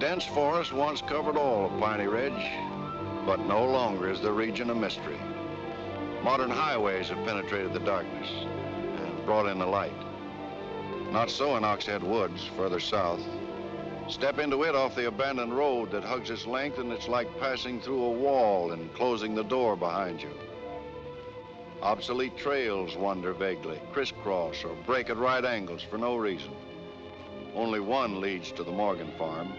dense forest once covered all of Piney Ridge, but no longer is the region a mystery. Modern highways have penetrated the darkness and brought in the light. Not so in Oxhead Woods, further south. Step into it off the abandoned road that hugs its length, and it's like passing through a wall and closing the door behind you. Obsolete trails wander vaguely, crisscross or break at right angles for no reason. Only one leads to the Morgan farm.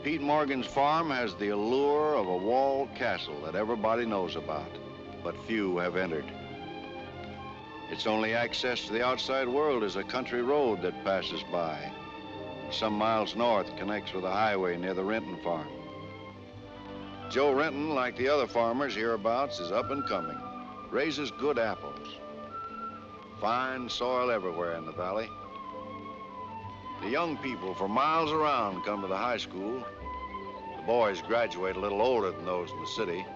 Pete Morgan's farm has the allure of a walled castle that everybody knows about, but few have entered. Its only access to the outside world is a country road that passes by. Some miles north connects with a highway near the Renton farm. Joe Renton, like the other farmers hereabouts, is up and coming, raises good apples. Fine soil everywhere in the valley. The young people for miles around come to the high school. The boys graduate a little older than those in the city.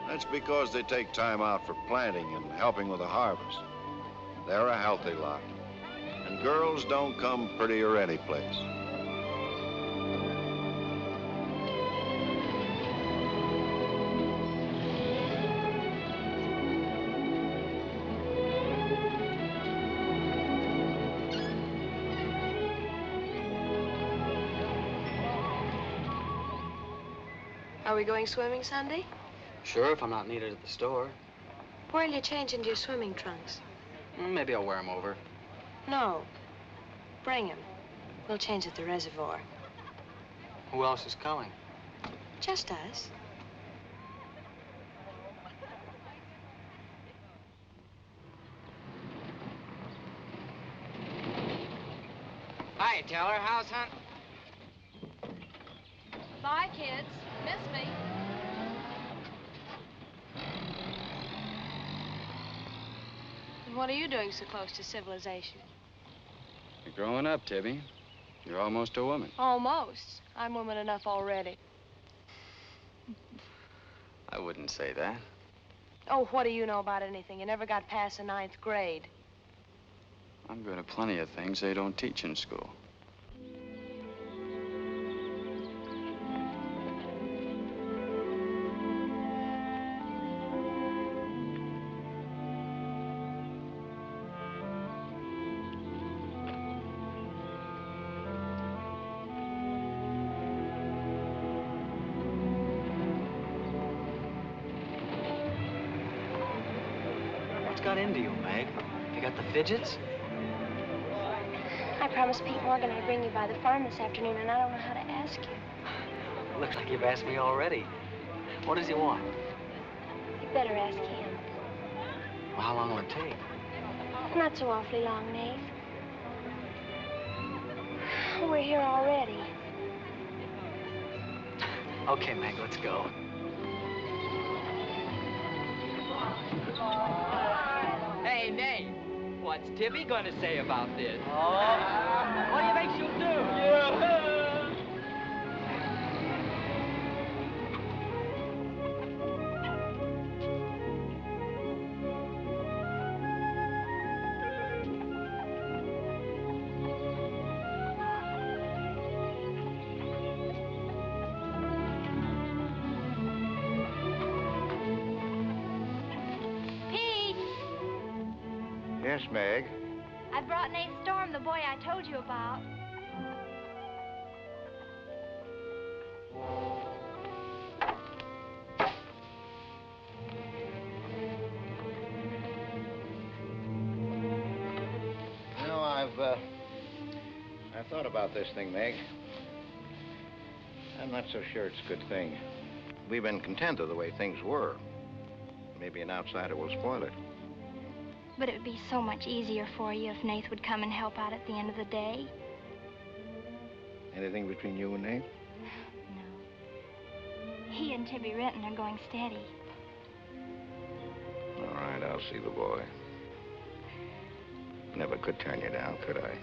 That's because they take time out for planting and helping with the harvest. They're a healthy lot. And girls don't come prettier any place. Are we going swimming Sunday? Sure, if I'm not needed at the store. Where'll you change into your swimming trunks? Maybe I'll wear them over. No. Bring 'em. We'll change at the reservoir. Who else is coming? Just us. Hi, Teller. How's hunt? Bye, kids. Miss me. And what are you doing so close to civilization? You're growing up, Tibby. You're almost a woman. Almost. I'm woman enough already. I wouldn't say that. Oh, what do you know about anything? You never got past the 9th grade. I'm good at plenty of things they don't teach in school. What's got into you, Meg? You got the fidgets? I promised Pete Morgan I'd bring you by the farm this afternoon, and I don't know how to ask you. Looks like you've asked me already. What does he want? You better ask him. Well, how long will it take? Not so awfully long, Nate. We're here already. Okay, Meg, let's go. Hey, Nate. What's Tibby gonna say about this? What do you think she'll do? Pete! Yes, Meg. I brought Nate Storm, the boy I told you about. You know, I've thought about this thing, Meg. I'm not so sure it's a good thing. We've been content of the way things were. Maybe an outsider will spoil it. But it would be so much easier for you if Nate would come and help out at the end of the day. Anything between you and Nate? No. He and Tibby Renton are going steady. All right, I'll see the boy. Never could turn you down, could I?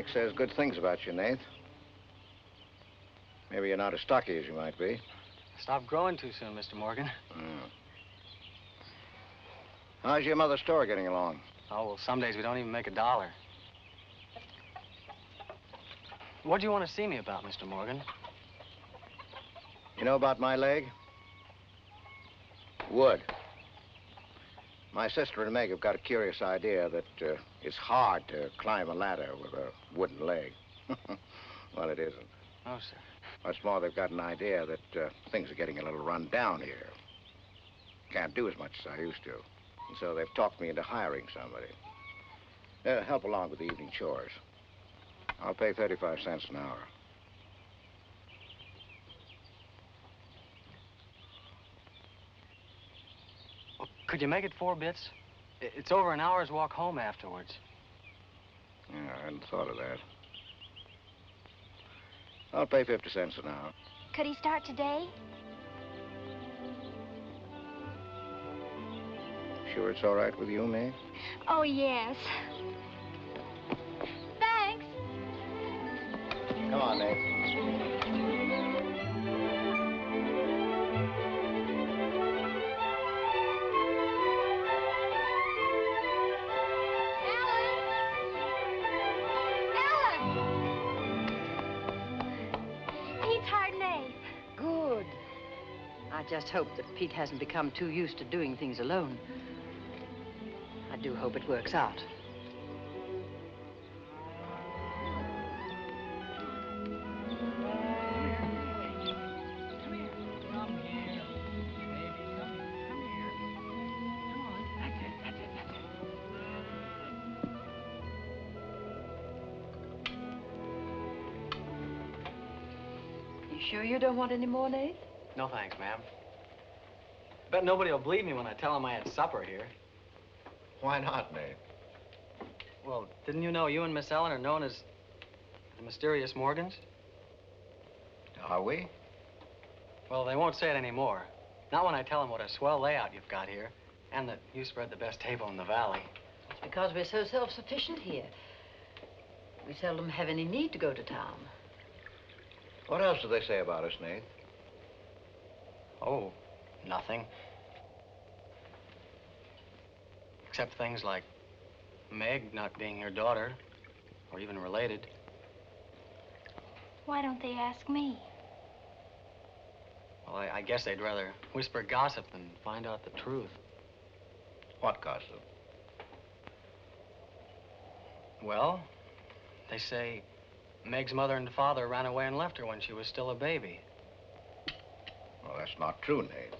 Meg says good things about you, Nath. Maybe you're not as stocky as you might be. Stop growing too soon, Mr. Morgan. How's your mother's store getting along? Oh, well, some days we don't even make $1. What do you want to see me about, Mr. Morgan? You know about my leg? Wood. My sister and Meg have got a curious idea that it's hard to climb a ladder with a wooden leg. Well, it isn't. Oh, sir. What's more, they've got an idea that things are getting a little run down here. Can't do as much as I used to. And so they've talked me into hiring somebody. Help along with the evening chores. I'll pay 35 cents an hour. Well, could you make it 4 bits? It's over an hour's walk home afterwards. Yeah, I hadn't thought of that. I'll pay 50 cents an hour. Could he start today? Sure it's all right with you, May? Oh, yes. Thanks. Come on, Nate. Good. I just hope that Pete hasn't become too used to doing things alone. I do hope it works out. Sure you don't want any more, Nate? No thanks, ma'am. Bet nobody will believe me when I tell them I had supper here. Why not, Nate? Well, didn't you know you and Miss Ellen are known as the mysterious Morgans? Are we? Well, they won't say it anymore. Not when I tell them what a swell layout you've got here, and that you spread the best table in the valley. It's because we're so self-sufficient here. We seldom have any need to go to town. What else do they say about us, Nate? Oh, nothing. Except things like Meg not being your daughter, or even related. Why don't they ask me? Well, I guess they'd rather whisper gossip than find out the truth. What gossip? Well, they say Meg's mother and father ran away and left her when she was still a baby. Well, that's not true, Nate.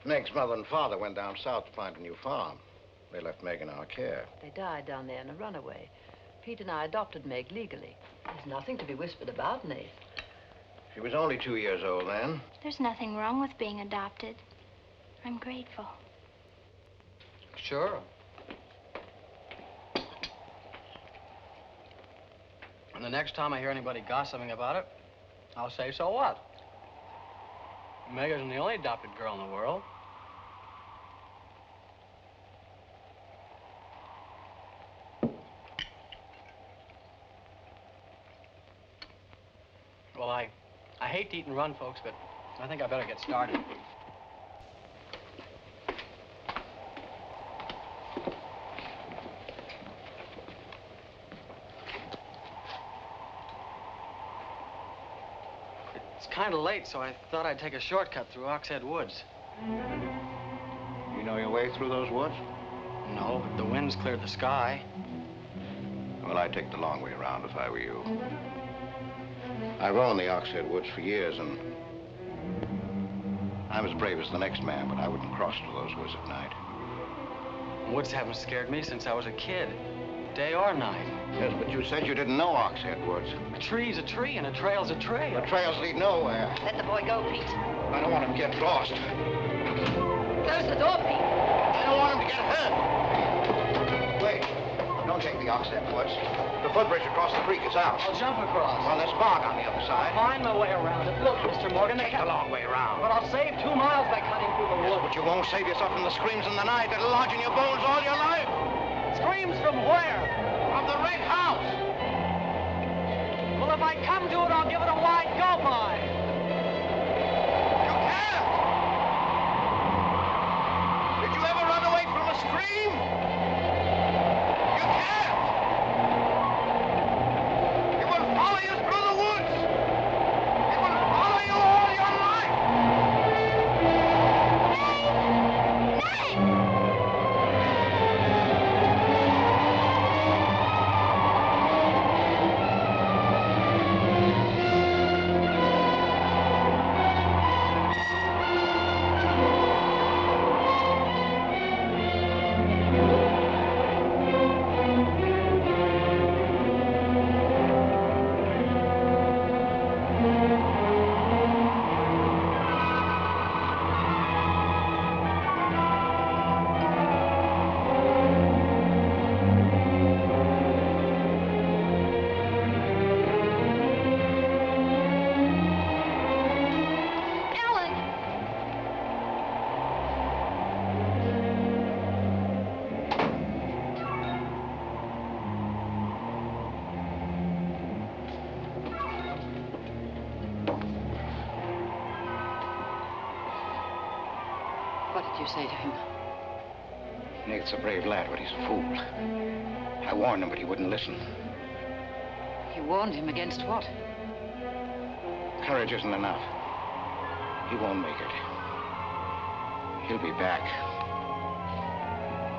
Meg's mother and father went down south to find a new farm. They left Meg in our care. They died down there in a runaway. Pete and I adopted Meg legally. There's nothing to be whispered about, Nate. She was only 2 years old then. There's nothing wrong with being adopted. I'm grateful. Sure. And the next time I hear anybody gossiping about it, I'll say, so what? Meg isn't the only adopted girl in the world. Well, I hate to eat and run, folks, but I think I better get started. It's kind of late, so I thought I'd take a shortcut through Oxhead Woods. You know your way through those woods? No, but the wind's cleared the sky. Well, I'd take the long way around if I were you. I've owned the Oxhead Woods for years, and I'm as brave as the next man, but I wouldn't cross through those woods at night. Woods haven't scared me since I was a kid, day or night. Yes, but you said you didn't know Oxhead Woods. A tree's a tree, and a trail's a trail. The trails lead nowhere. Let the boy go, Pete. I don't want him to get lost. Close the door, Pete. I don't want him to get hurt. Wait, don't take the Oxhead Woods. The footbridge across the creek is out. I'll jump across. Well, there's fog on the other side. Find my way around it. Look, Mr. Morgan, Take the long way around. But I'll save 2 miles by cutting through the woods. But you won't save yourself from the screams in the night that'll lodge in your bones all your life. Screams from where? From the red house. can't come to it or give it a wide go by. You can't! Did you ever run away from a scream? You can't! It will follow you through the woods! It will follow you all your life! What did you say to him? Nate's a brave lad, but he's a fool. I warned him, but he wouldn't listen. You warned him against what? Courage isn't enough. He won't make it. He'll be back.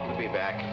He'll be back.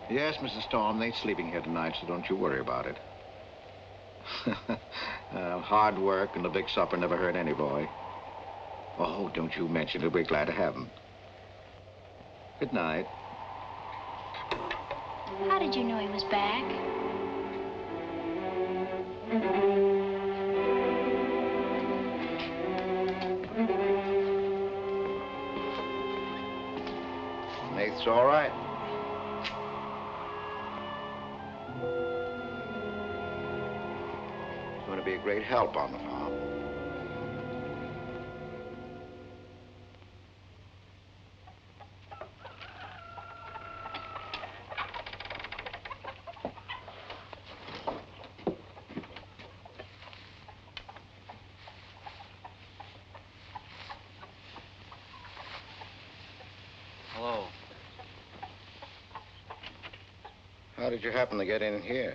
Yes, Mrs. Storm, Nate's sleeping here tonight, so don't you worry about it. Hard work and a big supper never hurt any boy. Oh, don't you mention it. We're glad to have him. Good night. How did you know he was back? Nate's all right. going to be a great help on the farm. Hello. How did you happen to get in here?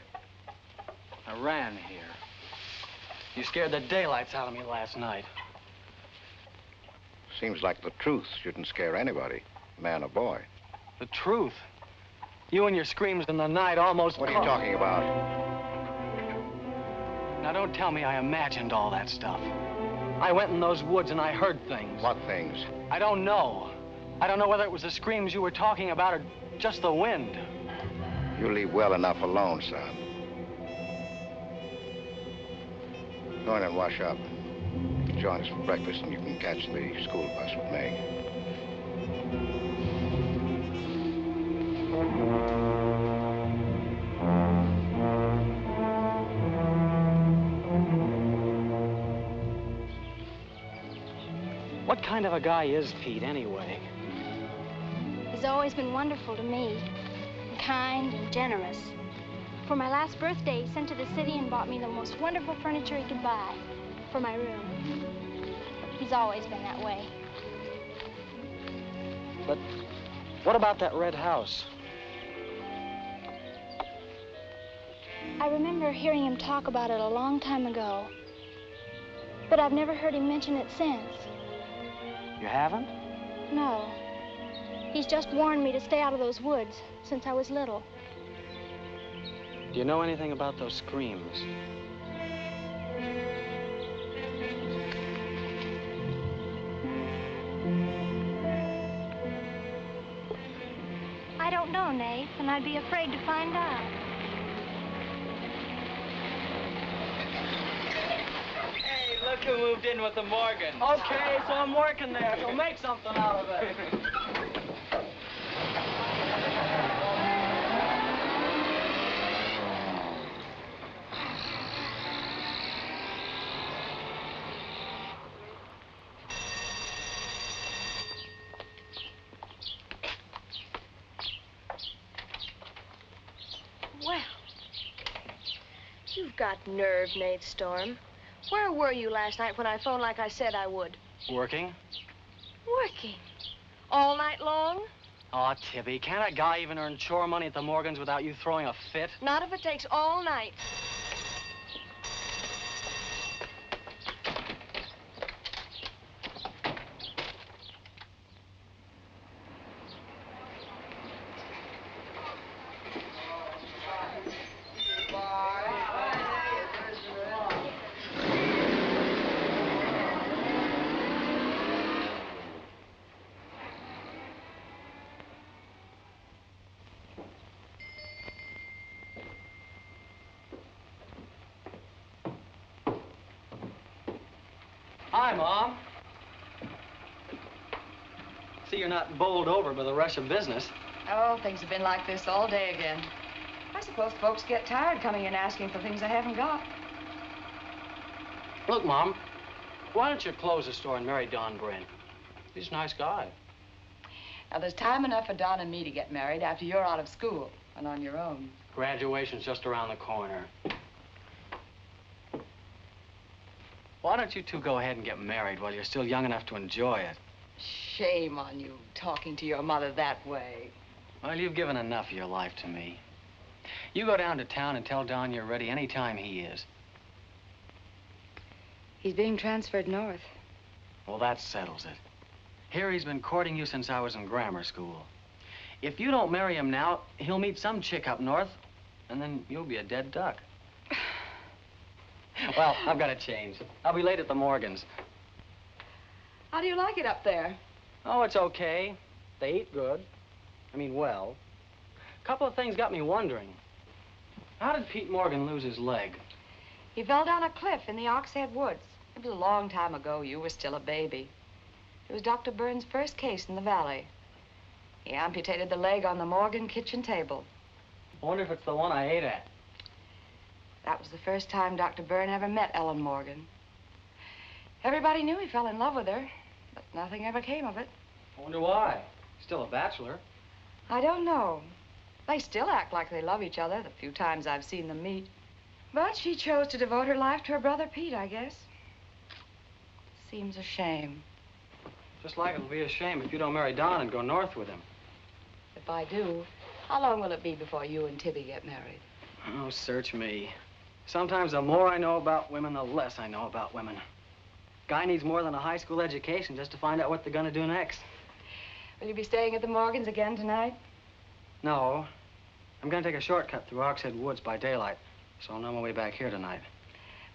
I ran here. You scared the daylights out of me last night. Seems like the truth shouldn't scare anybody, man or boy. The truth? You and your screams in the night almost... What are you talking about? Now, don't tell me I imagined all that stuff. I went in those woods and I heard things. What things? I don't know. I don't know whether it was the screams you were talking about or just the wind. You leave well enough alone, son. Go in and wash up. Join us for breakfast and you can catch the school bus with me. What kind of a guy is Pete, anyway? He's always been wonderful to me. Kind and generous. For my last birthday, he sent to the city and bought me the most wonderful furniture he could buy for my room. He's always been that way. But what about that red house? I remember hearing him talk about it a long time ago. But I've never heard him mention it since. You haven't? No. He's just warned me to stay out of those woods since I was little. Do you know anything about those screams? I don't know, Nate, and I'd be afraid to find out. Hey, look who moved in with the Morgan. Okay, so I'm working there, so make something out of it. Well, you've got nerve, Nate Storm. Where were you last night when I phoned like I said I would? Working? Working. All night long? Aw, Tibby, can't a guy even earn chore money at the Morgans without you throwing a fit? Not if it takes all night. Hi, Mom. See, you're not bowled over by the rush of business. Oh, things have been like this all day again. I suppose folks get tired coming in asking for things they haven't got. Look, Mom, why don't you close the store and marry Don Brent? He's a nice guy. Now, there's time enough for Don and me to get married after you're out of school and on your own. Graduation's just around the corner. Why don't you two go ahead and get married while you're still young enough to enjoy it? Shame on you, talking to your mother that way. Well, you've given enough of your life to me. You go down to town and tell Don you're ready any time he is. He's being transferred north. Well, that settles it. Here he's been courting you since I was in grammar school. If you don't marry him now, he'll meet some chick up north, and then you'll be a dead duck. Well, I've got to change. I'll be late at the Morgans. How do you like it up there? Oh, it's okay. They eat good. I mean, well. A couple of things got me wondering. How did Pete Morgan lose his leg? He fell down a cliff in the Oxhead Woods. It was a long time ago. You were still a baby. It was Dr. Burns' first case in the valley. He amputated the leg on the Morgan kitchen table. I wonder if it's the one I ate at. That was the first time Dr. Byrne ever met Ellen Morgan. Everybody knew he fell in love with her, but nothing ever came of it. I wonder why. Still a bachelor. I don't know. They still act like they love each other the few times I've seen them meet. But she chose to devote her life to her brother Pete, I guess. Seems a shame. Just like it'll be a shame if you don't marry Don and go north with him. If I do, how long will it be before you and Tibby get married? Oh, search me. Sometimes the more I know about women, the less I know about women. Guy needs more than a high school education just to find out what they're gonna do next. Will you be staying at the Morgans again tonight? No. I'm gonna take a shortcut through Oxhead Woods by daylight, so I'll know my way back here tonight.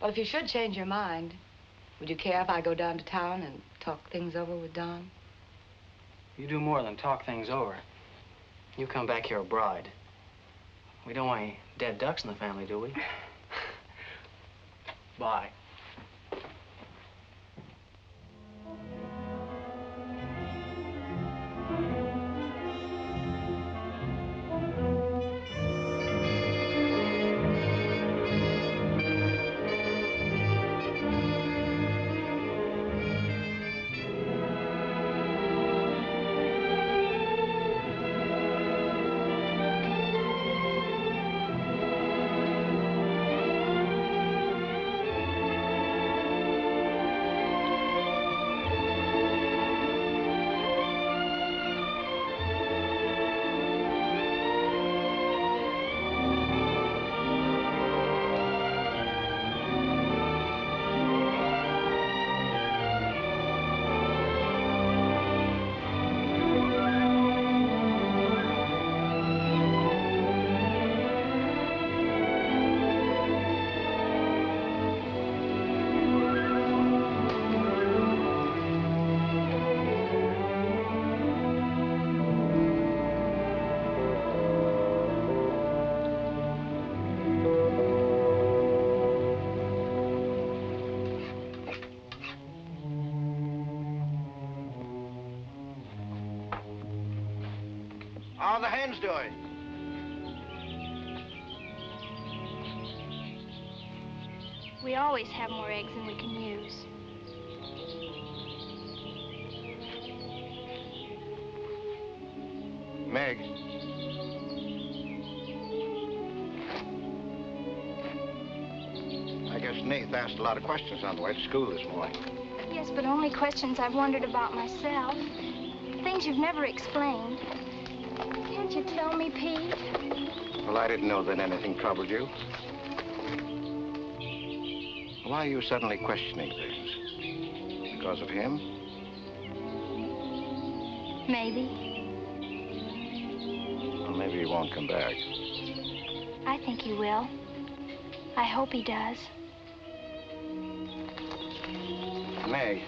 Well, if you should change your mind, would you care if I go down to town and talk things over with Don? You do more than talk things over. You come back here a bride. We don't want any dead ducks in the family, do we? Bye. How are the hens doing? We always have more eggs than we can use. Meg. I guess Nate asked a lot of questions on the way to school this morning. Yes, but only questions I've wondered about myself. Things you've never explained. Can't you tell me, Pete? Well, I didn't know that anything troubled you. Why are you suddenly questioning things? Because of him? Maybe. Well, maybe he won't come back. I think he will. I hope he does. Meg.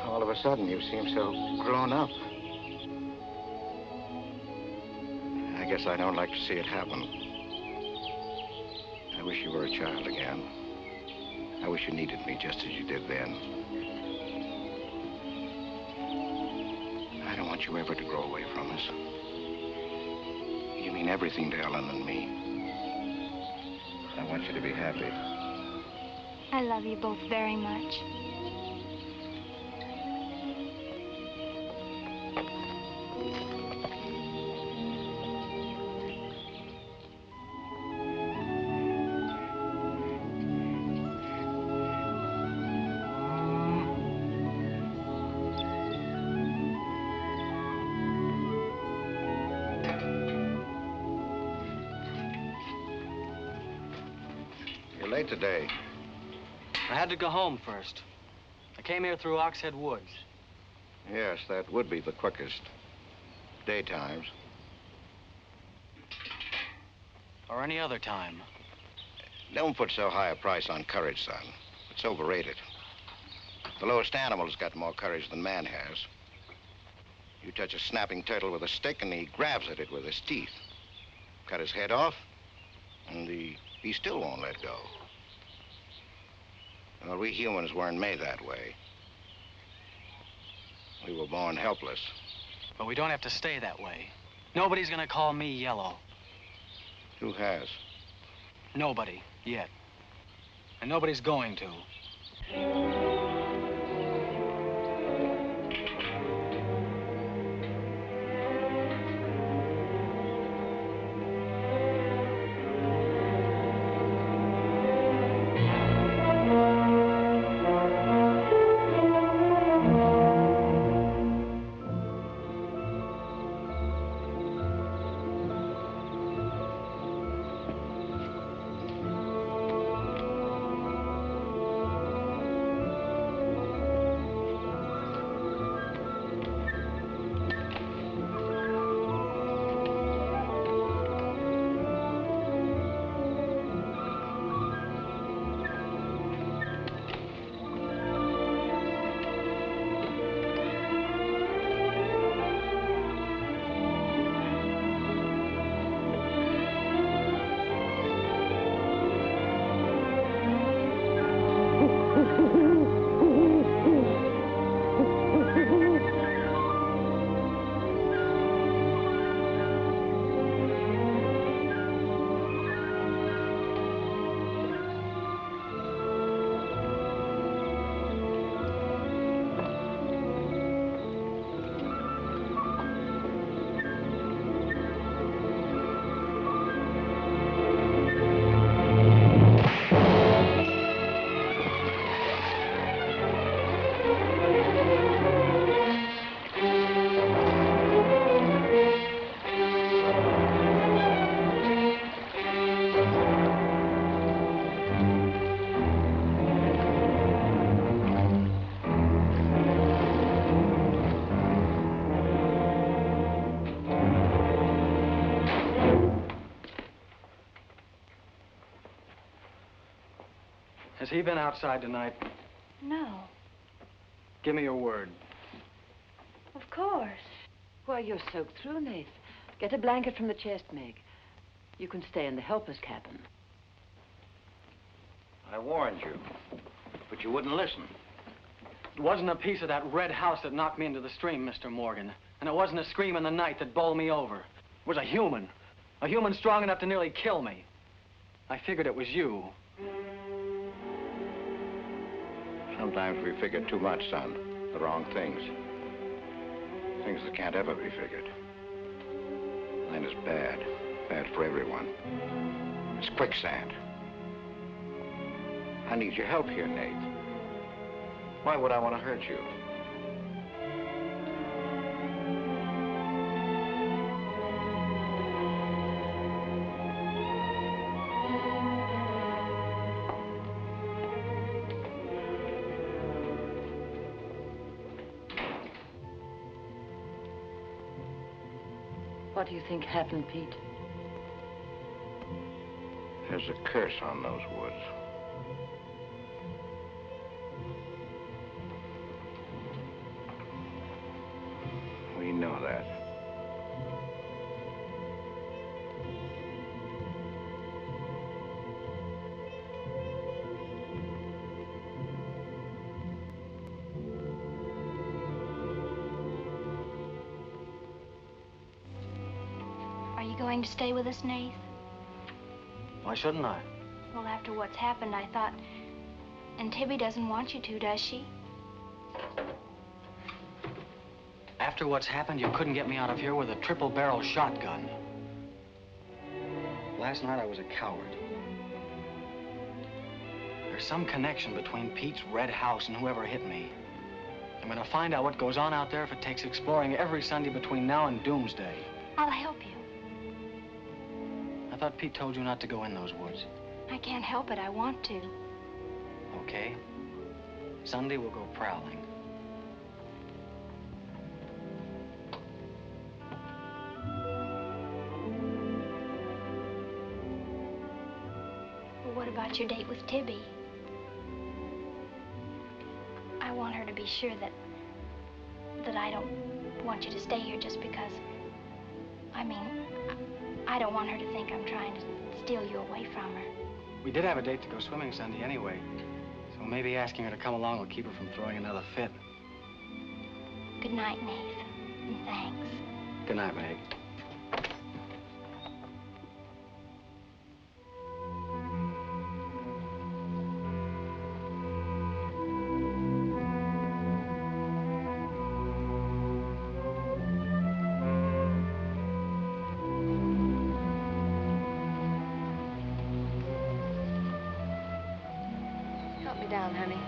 All of a sudden, you seem so grown up. I guess I don't like to see it happen. I wish you were a child again. I wish you needed me just as you did then. I don't want you ever to grow away from us. You mean everything to Ellen and me. I want you to be happy. I love you both very much. You're late today. I had to go home first. I came here through Oxhead Woods. Yes, that would be the quickest. Daytimes. Or any other time. Don't put so high a price on courage, son. It's overrated. The lowest animal's got more courage than man has. You touch a snapping turtle with a stick and he grabs at it with his teeth. Cut his head off, and he still won't let go. Well, we humans weren't made that way. We were born helpless. But we don't have to stay that way. Nobody's gonna call me yellow. Who has? Nobody, yet. And nobody's going to. Has he been outside tonight? No. Give me your word. Of course. Why, you're soaked through, Nath. Get a blanket from the chest, Meg. You can stay in the helper's cabin. I warned you, but you wouldn't listen. It wasn't a piece of that red house that knocked me into the stream, Mr. Morgan. And it wasn't a scream in the night that bowled me over. It was a human strong enough to nearly kill me. I figured it was you. Sometimes we figure too much, son. The wrong things. Things that can't ever be figured. Mine is bad. Bad for everyone. It's quicksand. I need your help here, Nate. Why would I want to hurt you? What do you think happened, Pete? There's a curse on those woods. We know that. Are you going to stay with us, Nath? Why shouldn't I? Well, after what's happened, I thought... And Tibby doesn't want you to, does she? After what's happened, you couldn't get me out of here with a triple-barrel shotgun. Last night, I was a coward. There's some connection between Pete's red house and whoever hit me. I'm gonna find out what goes on out there if it takes exploring every Sunday between now and doomsday. I'll help you. I thought Pete told you not to go in those woods. I can't help it. I want to. Okay. Sunday, we'll go prowling. Well, what about your date with Tibby? I want her to be sure that I don't want you to stay here just because... I don't want her to think I'm trying to steal you away from her. We did have a date to go swimming Sunday anyway, so maybe asking her to come along will keep her from throwing another fit. Good night, Nath, and thanks. Good night, Meg. down, honey.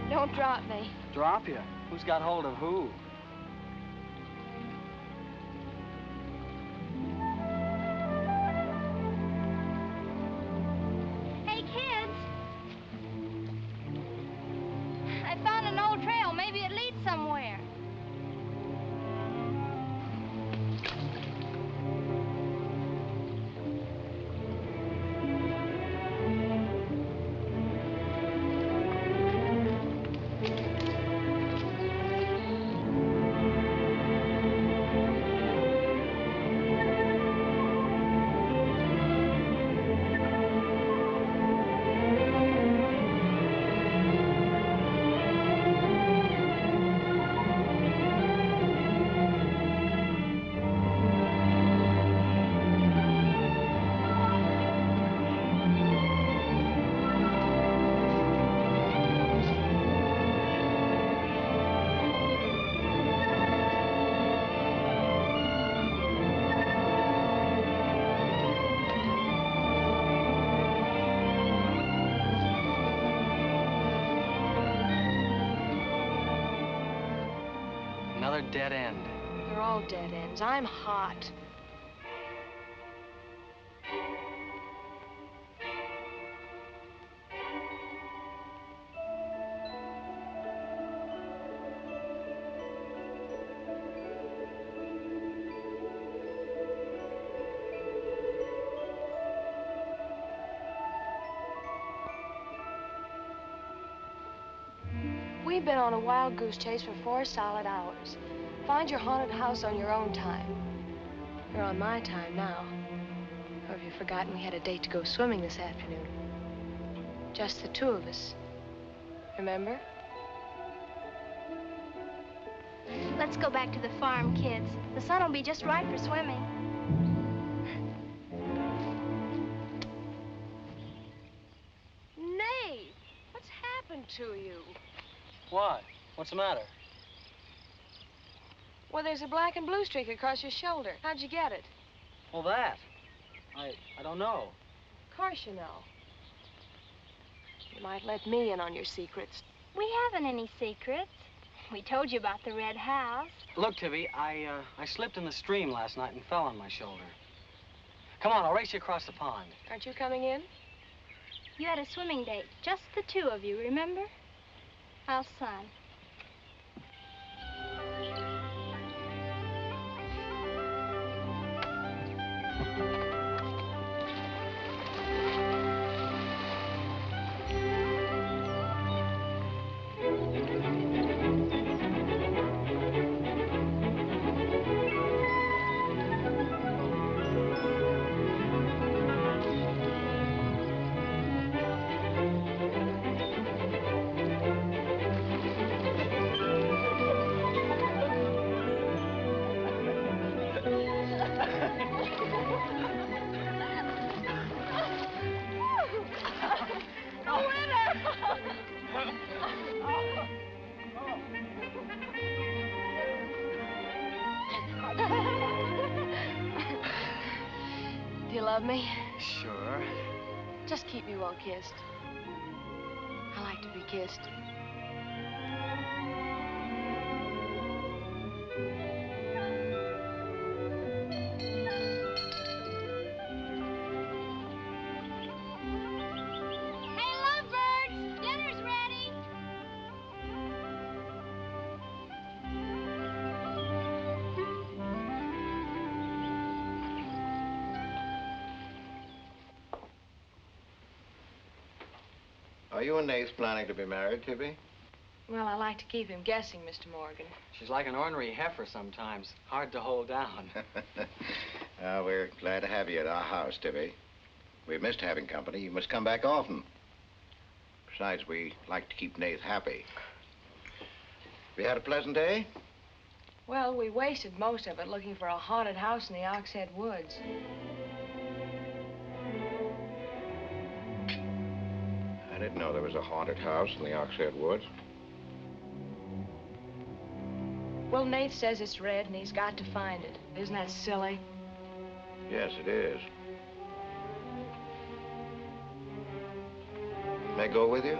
Don't drop me. Drop you? Who's got hold of who? Hey, kids. I found an old trail. Maybe it leads somewhere. Another dead end. They're all dead ends. I'm hot. We've been on a wild goose chase for 4 solid hours. Find your haunted house on your own time. You're on my time now. Or have you forgotten we had a date to go swimming this afternoon? Just the two of us. Remember? Let's go back to the farm, kids. The sun will be just right for swimming. Nate, what's happened to you? What? What's the matter? Well, there's a black and blue streak across your shoulder. How'd you get it? Well, that. I don't know. Of course you know. You might let me in on your secrets. We haven't any secrets. We told you about the red house. Look, Tibby, I slipped in the stream last night and fell on my shoulder. Come on, I'll race you across the pond. Aren't you coming in? You had a swimming date, just the two of you, remember? How's Son? Do you love me? Sure. Just keep me well kissed. I like to be kissed. Hey, lovebirds! Dinner's ready! Are you and Nath planning to be married, Tibby? Well, I like to keep him guessing, Mr. Morgan. She's like an ornery heifer sometimes. Hard to hold down. We're glad to have you at our house, Tibby. We've missed having company. You must come back often. Besides, we like to keep Nath happy. Have you had a pleasant day? Well, we wasted most of it looking for a haunted house in the Oxhead Woods. I didn't know there was a haunted house in the Oxhead Woods. Well, Nate says it's red and he's got to find it. Isn't that silly? Yes, it is. May I go with you?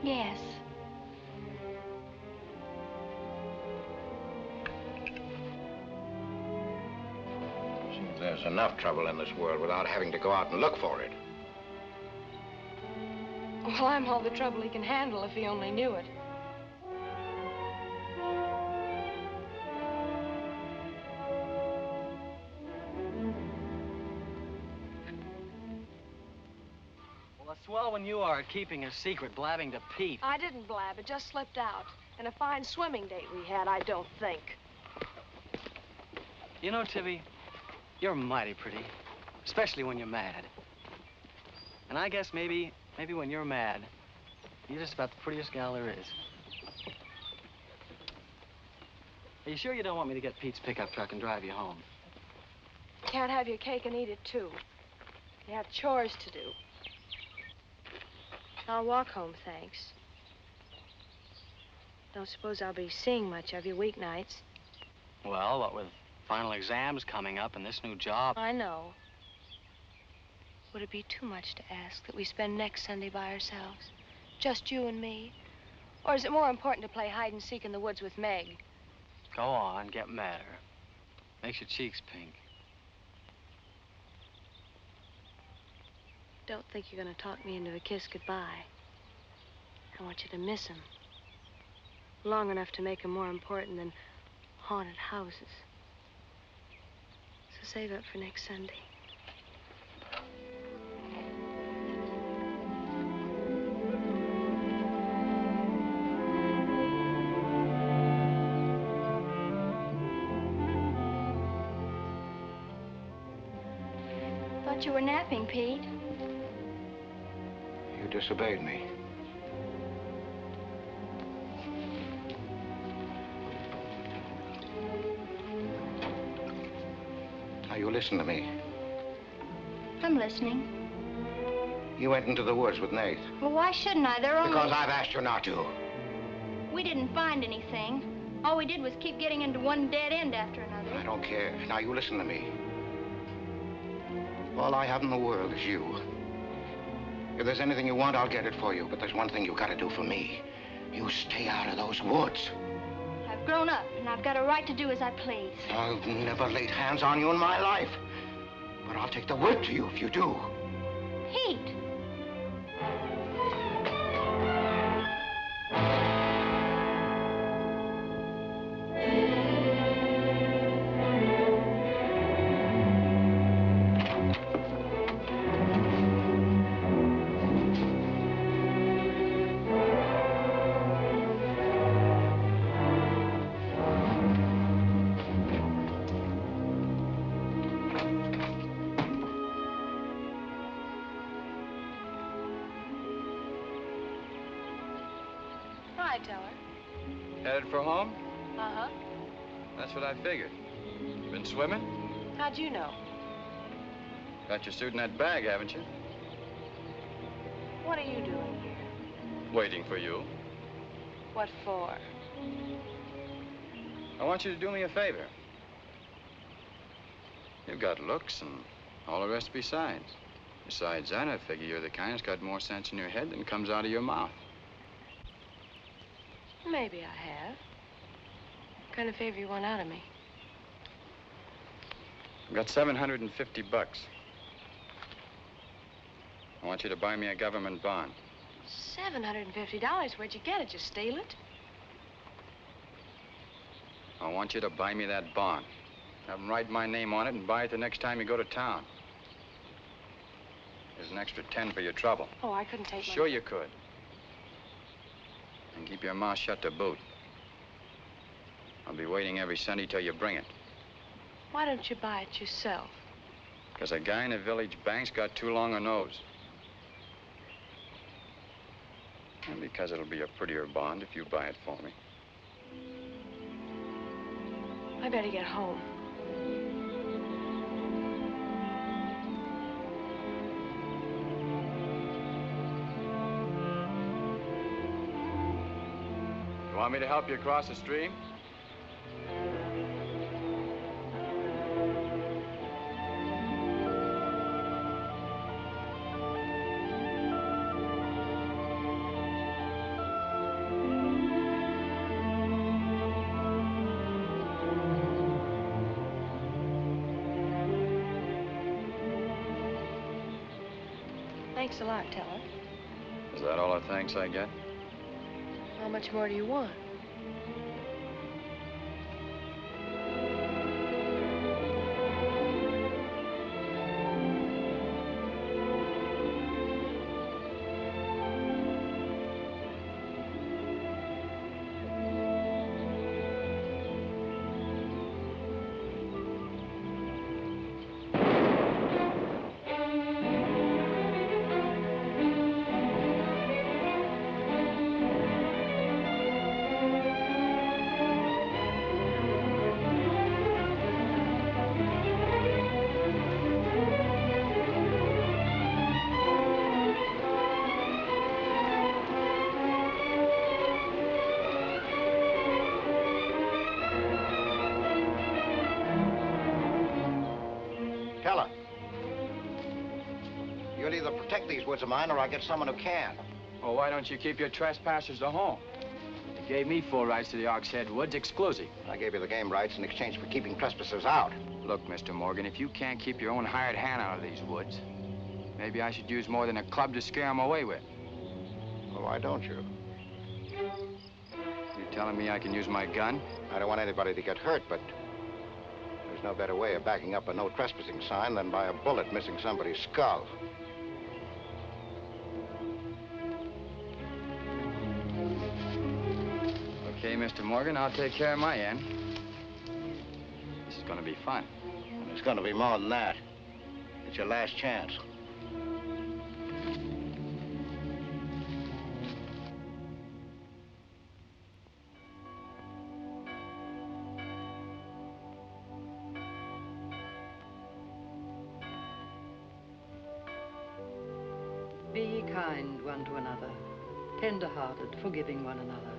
Yes. See, there's enough trouble in this world without having to go out and look for it. Well, I'm all the trouble he can handle if he only knew it. Well, it's swell when you are keeping a secret, blabbing to Pete. I didn't blab. It just slipped out. And a fine swimming date we had, I don't think. You know, Tibby, you're mighty pretty, especially when you're mad. And I guess maybe when you're mad, you're just about the prettiest gal there is. Are you sure you don't want me to get Pete's pickup truck and drive you home? Can't have your cake and eat it, too. You have chores to do. I'll walk home, thanks. Don't suppose I'll be seeing much of you weeknights. Well, what with final exams coming up and this new job. I know. Would it be too much to ask that we spend next Sunday by ourselves? Just you and me? Or is it more important to play hide and seek in the woods with Meg? Go on, get madder. Makes your cheeks pink. Don't think you're gonna talk me into a kiss goodbye. I want you to miss him. Long enough to make him more important than haunted houses. So save up for next Sunday. Thought you were napping, Pete. You disobeyed me. Now, you listen to me. I'm listening. You went into the woods with Nate. Well, why shouldn't I? They're only... Because I've asked you not to. We didn't find anything. All we did was keep getting into one dead end after another. I don't care. Now, you listen to me. All I have in the world is you. If there's anything you want, I'll get it for you. But there's one thing you've got to do for me. You stay out of those woods. I've grown up, and I've got a right to do as I please. I've never laid hands on you in my life. But I'll take the word to you if you do. Pete! Headed for home? Uh-huh. That's what I figured. Been swimming? How'd you know? Got your suit in that bag, haven't you? What are you doing here? Waiting for you. What for? I want you to do me a favor. You've got looks and all the rest besides. Besides that, I figure you're the kind that's got more sense in your head than comes out of your mouth. Maybe I have. What kind of favor you want out of me? I've got $750. I want you to buy me a government bond. $750? Where'd you get it? Did you steal it? I want you to buy me that bond. Have them write my name on it and buy it the next time you go to town. There's an extra 10 for your trouble. Oh, I couldn't take Sure you could. And keep your mouth shut to boot. I'll be waiting every Sunday till you bring it. Why don't you buy it yourself? Because a guy in a village bank's got too long a nose. And because it'll be a prettier bond if you buy it for me. I better get home. You want me to help you across the stream? Thanks a lot, Teller. Is that all the thanks I get? How much more do you want? Teller. You'll either protect these woods of mine or I'll get someone who can. Well, why don't you keep your trespassers to home? You gave me full rights to the Ox Head Woods, exclusive. I gave you the game rights in exchange for keeping trespassers out. Look, Mr. Morgan, if you can't keep your own hired hand out of these woods, maybe I should use more than a club to scare them away with. Well, why don't you? You telling me I can use my gun? I don't want anybody to get hurt, but there's no better way of backing up a no trespassing sign than by a bullet missing somebody's skull. Okay, Mr. Morgan, I'll take care of my end. This is gonna be fun. And it's gonna be more than that. It's your last chance. Be kind one to another, tender-hearted, forgiving one another,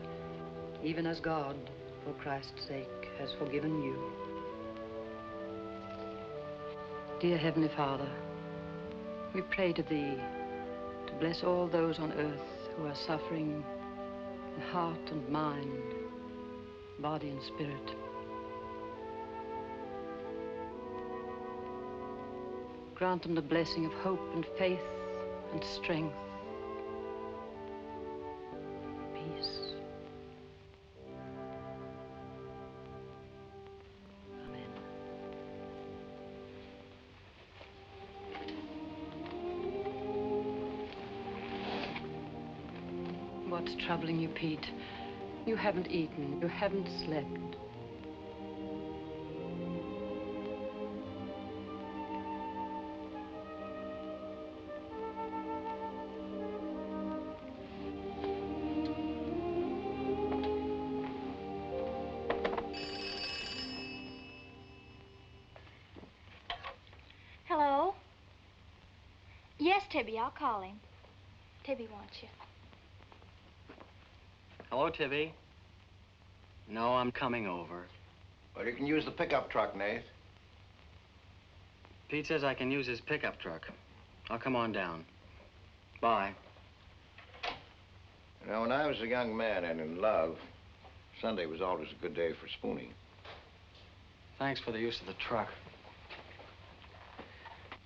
even as God, for Christ's sake, has forgiven you. Dear Heavenly Father, we pray to Thee to bless all those on earth who are suffering in heart and mind, body and spirit. Grant them the blessing of hope and faith and strength, peace. Amen. What's troubling you, Pete? You haven't eaten, you haven't slept. Hello? Yes, Tibby, I'll call him. Tibby wants you. Hello, Tibby. No, I'm coming over. Well, you can use the pickup truck, Nath. Pete says I can use his pickup truck. I'll come on down. Bye. You know, when I was a young man and in love, Sunday was always a good day for spooning. Thanks for the use of the truck.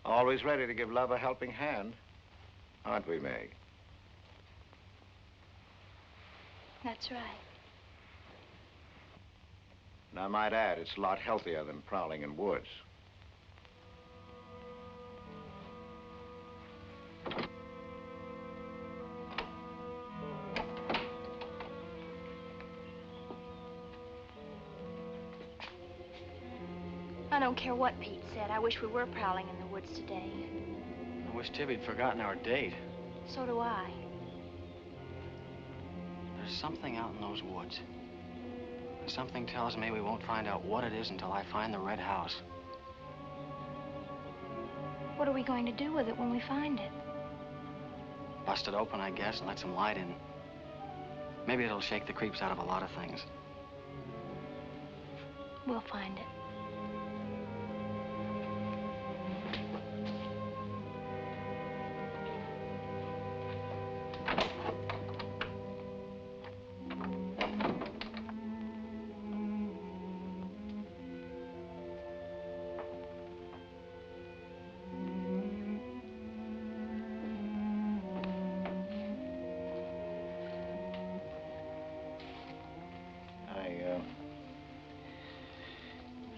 Always ready to give love a helping hand. Aren't we, Meg? That's right. And I might add, it's a lot healthier than prowling in woods. I don't care what Pete said. I wish we were prowling in the woods today. I wish Tibby'd forgotten our date. So do I. There's something out in those woods. Something tells me we won't find out what it is until I find the red house. What are we going to do with it when we find it? Bust it open, I guess, and let some light in. Maybe it'll shake the creeps out of a lot of things. We'll find it.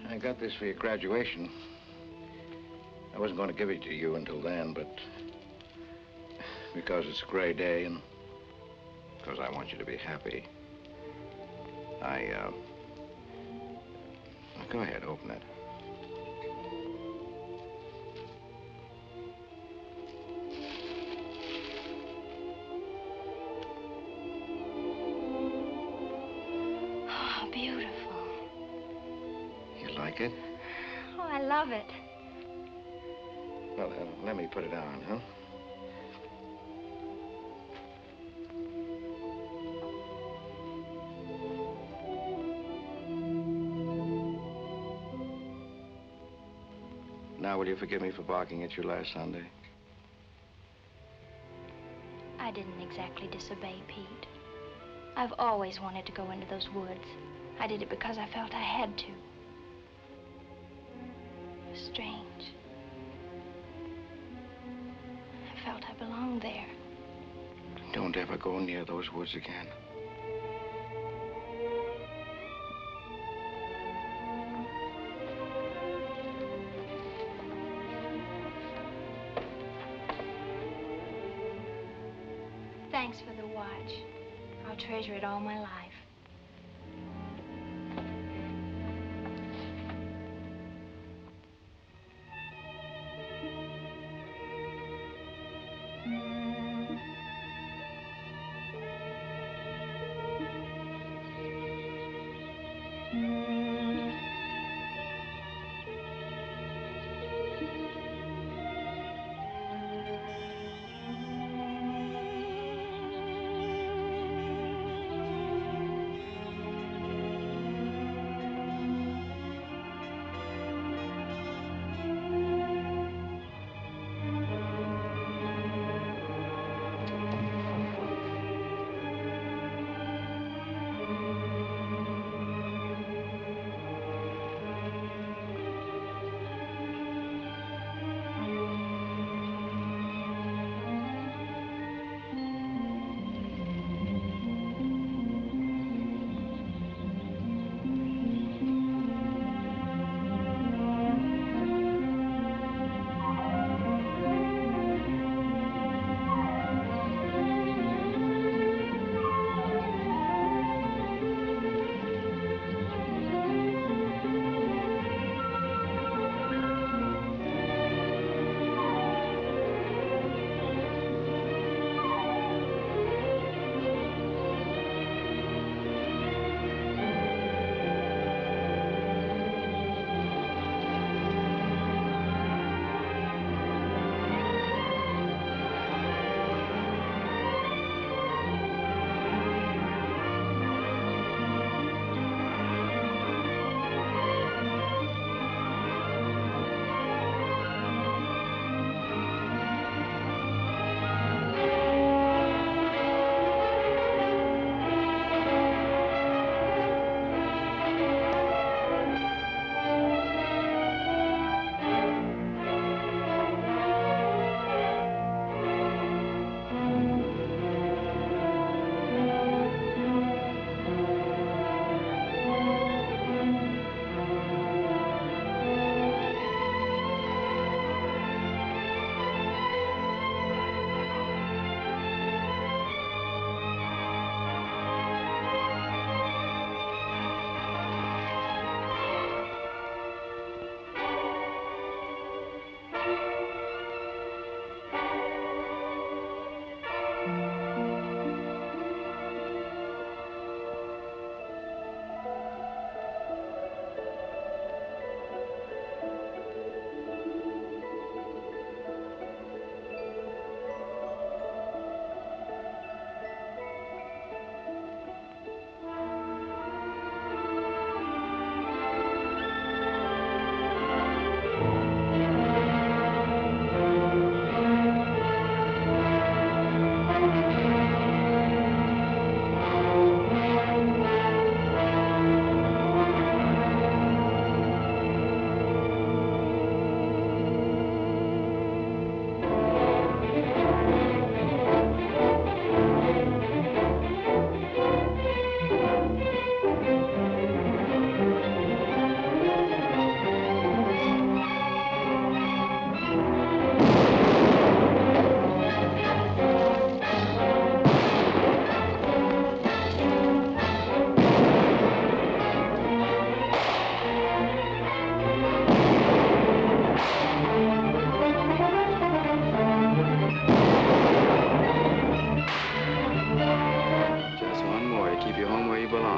I got this for your graduation. I wasn't going to give it to you until then, but because it's a gray day and because I want you to be happy, go ahead, open it. Oh, beautiful. You like it? Oh, I love it. Well, let me put it on, huh? Now, will you forgive me for barking at you last Sunday? I didn't exactly disobey, Pete. I've always wanted to go into those woods. I did it because I felt I had to. It was strange. I felt I belonged there. Don't ever go near those woods again. Thanks for the watch. I'll treasure it all my life.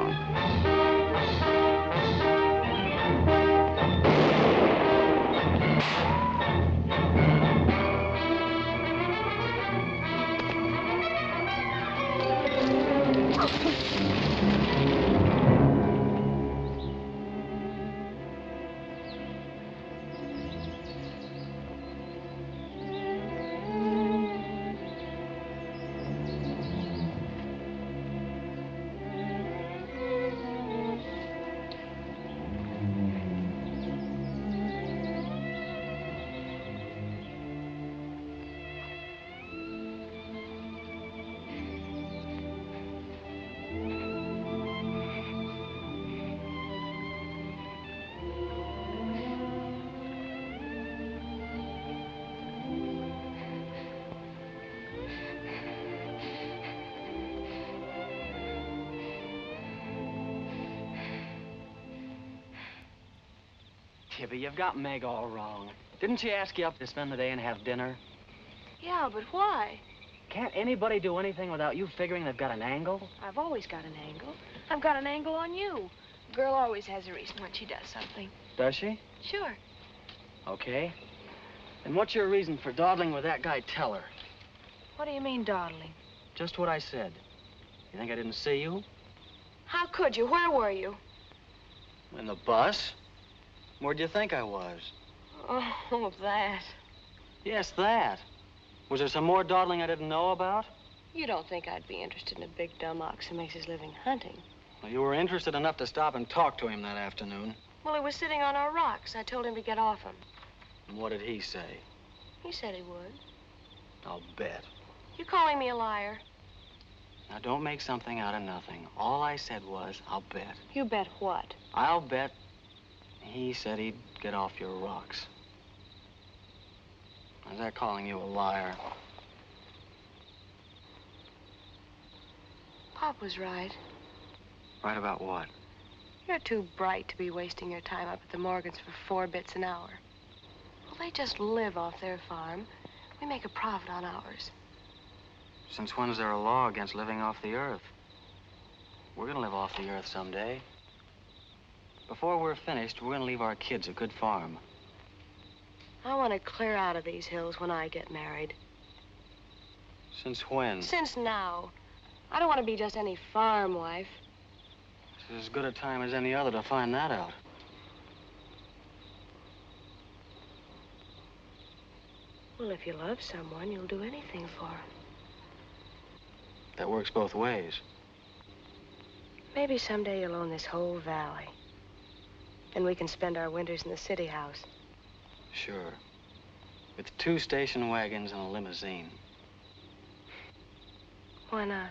down. Tibby, you've got Meg all wrong. Didn't she ask you up to spend the day and have dinner? Yeah, but why? Can't anybody do anything without you figuring they've got an angle? I've always got an angle. I've got an angle on you. A girl always has a reason when she does something. Does she? Sure. Okay. And what's your reason for dawdling with that guy Teller? What do you mean, dawdling? Just what I said. You think I didn't see you? How could you? Where were you? In the bus? Where'd you think I was? Oh, that. Yes, that. Was there some more dawdling I didn't know about? You don't think I'd be interested in a big dumb ox who makes his living hunting? Well, you were interested enough to stop and talk to him that afternoon. Well, he was sitting on our rocks. I told him to get off him. And what did he say? He said he would. I'll bet. You calling me a liar? Now, don't make something out of nothing. All I said was, I'll bet. You bet what? I'll bet he said he'd get off your rocks. Is that calling you a liar? Pop was right. Right about what? You're too bright to be wasting your time up at the Morgans for 4 bits an hour. Well, they just live off their farm. We make a profit on ours. Since when is there a law against living off the earth? We're gonna live off the earth someday. Before we're finished, we're gonna leave our kids a good farm. I want to clear out of these hills when I get married. Since when? Since now. I don't want to be just any farm wife. This is as good a time as any other to find that out. Well, if you love someone, you'll do anything for him. That works both ways. Maybe someday you'll own this whole valley. And we can spend our winters in the city house. Sure. With 2 station wagons and a limousine. Why not?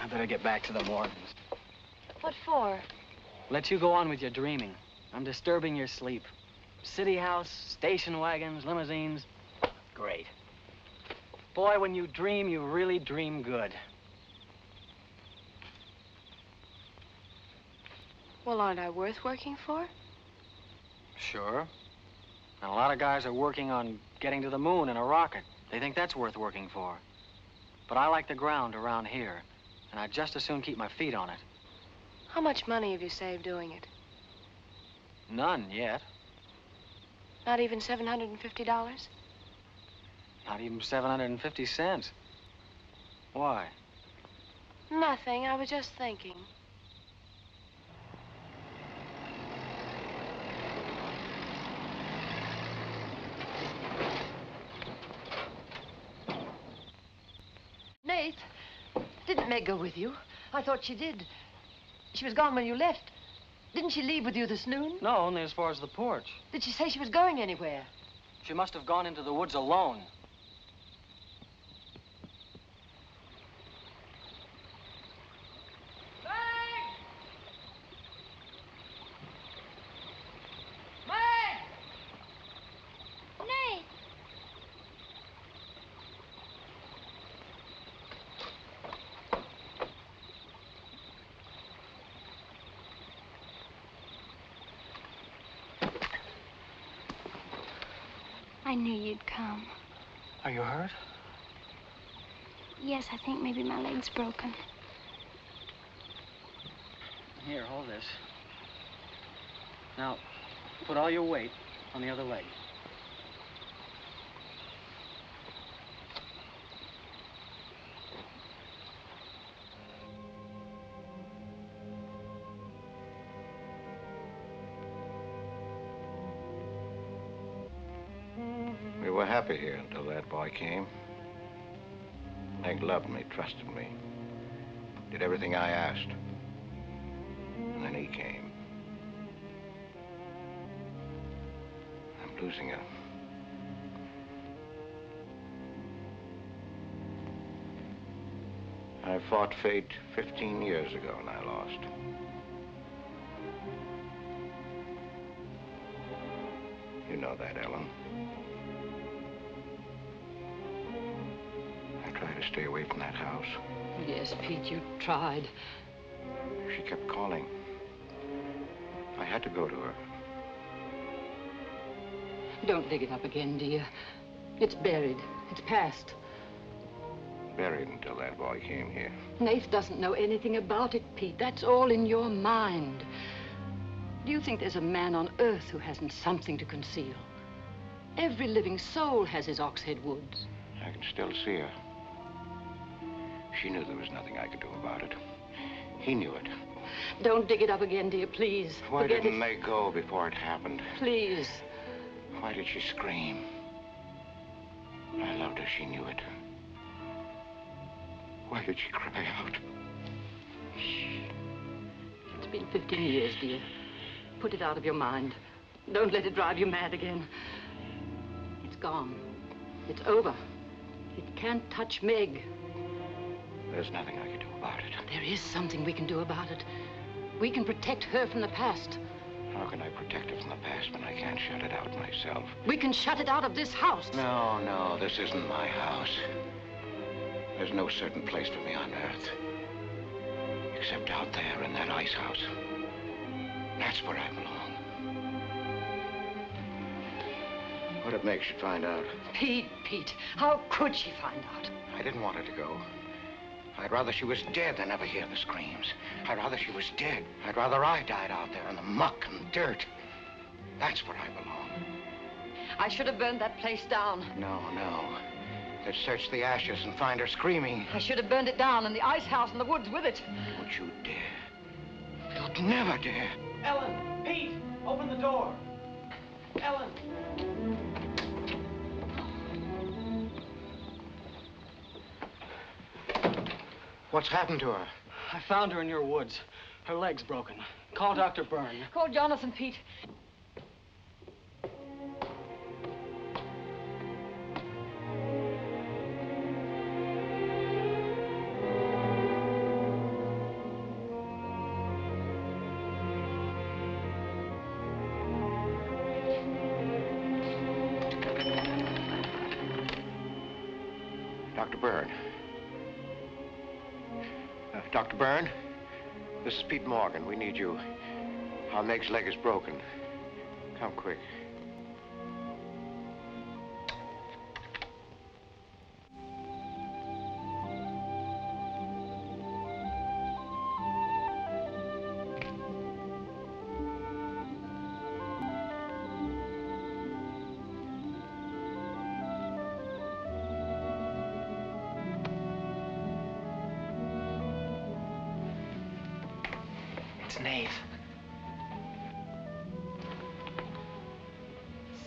I better get back to the Morgans. What for? Let you go on with your dreaming. I'm disturbing your sleep. City house, station wagons, limousines. Great. Boy, when you dream, you really dream good. Well, aren't I worth working for? Sure. And a lot of guys are working on getting to the moon in a rocket. They think that's worth working for. But I like the ground around here, and I'd just as soon keep my feet on it. How much money have you saved doing it? None yet. Not even $750? Not even 750 cents. Why? Nothing. I was just thinking. Nath, didn't Meg go with you? I thought she did. She was gone when you left. Didn't she leave with you this noon? No, only as far as the porch. Did she say she was going anywhere? She must have gone into the woods alone. I knew you'd come. Are you hurt? Yes, I think maybe my leg's broken. Here, hold this. Now, put all your weight on the other leg. We were happy here until that boy came. Hank loved me, trusted me, did everything I asked. And then he came. I'm losing her. I fought fate 15 years ago and I lost. You know that, Ellen. I tried to stay away from that house. Yes, Pete, you tried. She kept calling. I had to go to her. Don't dig it up again, dear. It's buried. It's past. Buried until that boy came here. Nath doesn't know anything about it, Pete. That's all in your mind. Do you think there's a man on earth who hasn't something to conceal? Every living soul has his Oxhead Woods. I can still see her. She knew there was nothing I could do about it. He knew it. Don't dig it up again, dear, please. Why Forget didn't it. they go before it happened? Please. Why did she scream? I loved her, she knew it. Why did she cry out? Shh. It's been 15 years, dear. Put it out of your mind. Don't let it drive you mad again. It's gone. It's over. It can't touch Meg. There's nothing I can do about it. There is something we can do about it. We can protect her from the past. How can I protect her from the past when I can't shut it out myself? We can shut it out of this house. No, this isn't my house. There's no certain place for me on Earth. Except out there in that ice house. That's where I belong. What if Meg should find out? Pete, how could she find out? I didn't want her to go. I'd rather she was dead than ever hear the screams. I'd rather she was dead. I'd rather I died out there in the muck and dirt. That's where I belong. I should have burned that place down. No. They'd search the ashes and find her screaming. I should have burned it down and the ice house in the woods with it. Don't you dare. You'd never dare. Ellen, Pete, open the door. Ellen. What's happened to her? I found her in your woods. Her leg's broken. Call Dr. Byrne. Call Jonathan, Pete. Dr. Byrne. Dr. Byrne, this is Pete Morgan. We need you. Our Meg's leg is broken. Come quick.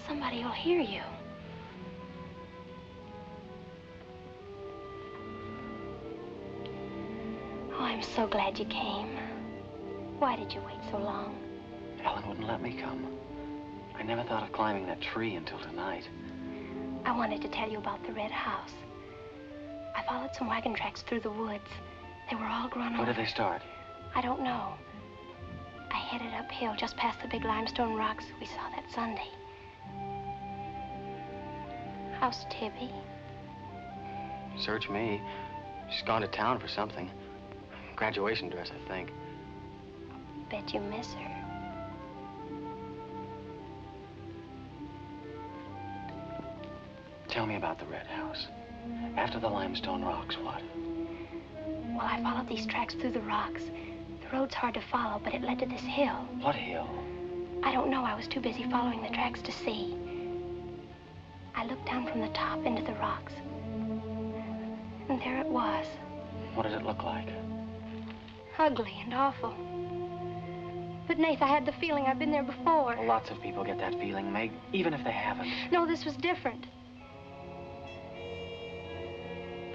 Somebody will hear you. Oh, I'm so glad you came. Why did you wait so long? Ellen wouldn't let me come. I never thought of climbing that tree until tonight. I wanted to tell you about the red house. I followed some wagon tracks through the woods. They were all grown over. Where did they start? I don't know. I headed uphill just past the big limestone rocks we saw that Sunday. How's Tibby? Search me. She's gone to town for something. Graduation dress, I think. Bet you miss her. Tell me about the red house. After the limestone rocks, what? Well, I followed these tracks through the rocks. There The road's hard to follow, but it led to this hill. What hill? I don't know. I was too busy following the tracks to see. I looked down from the top into the rocks. And there it was. What did it look like? Ugly and awful. But, Nath, I had the feeling I've been there before. Well, lots of people get that feeling, Meg, even if they haven't. No, this was different.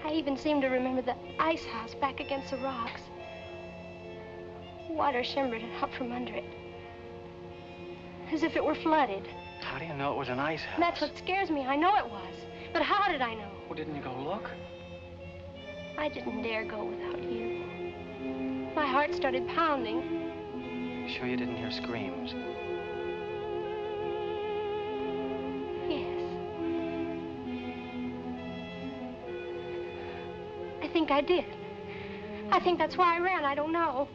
I even seem to remember the ice house back against the rocks. Water shimmered up from under it. As if it were flooded. How do you know it was an ice house? That's what scares me. I know it was. But how did I know? Well, didn't you go look? I didn't dare go without you. My heart started pounding. You sure you didn't hear screams? Yes. I think I did. I think that's why I ran. I don't know.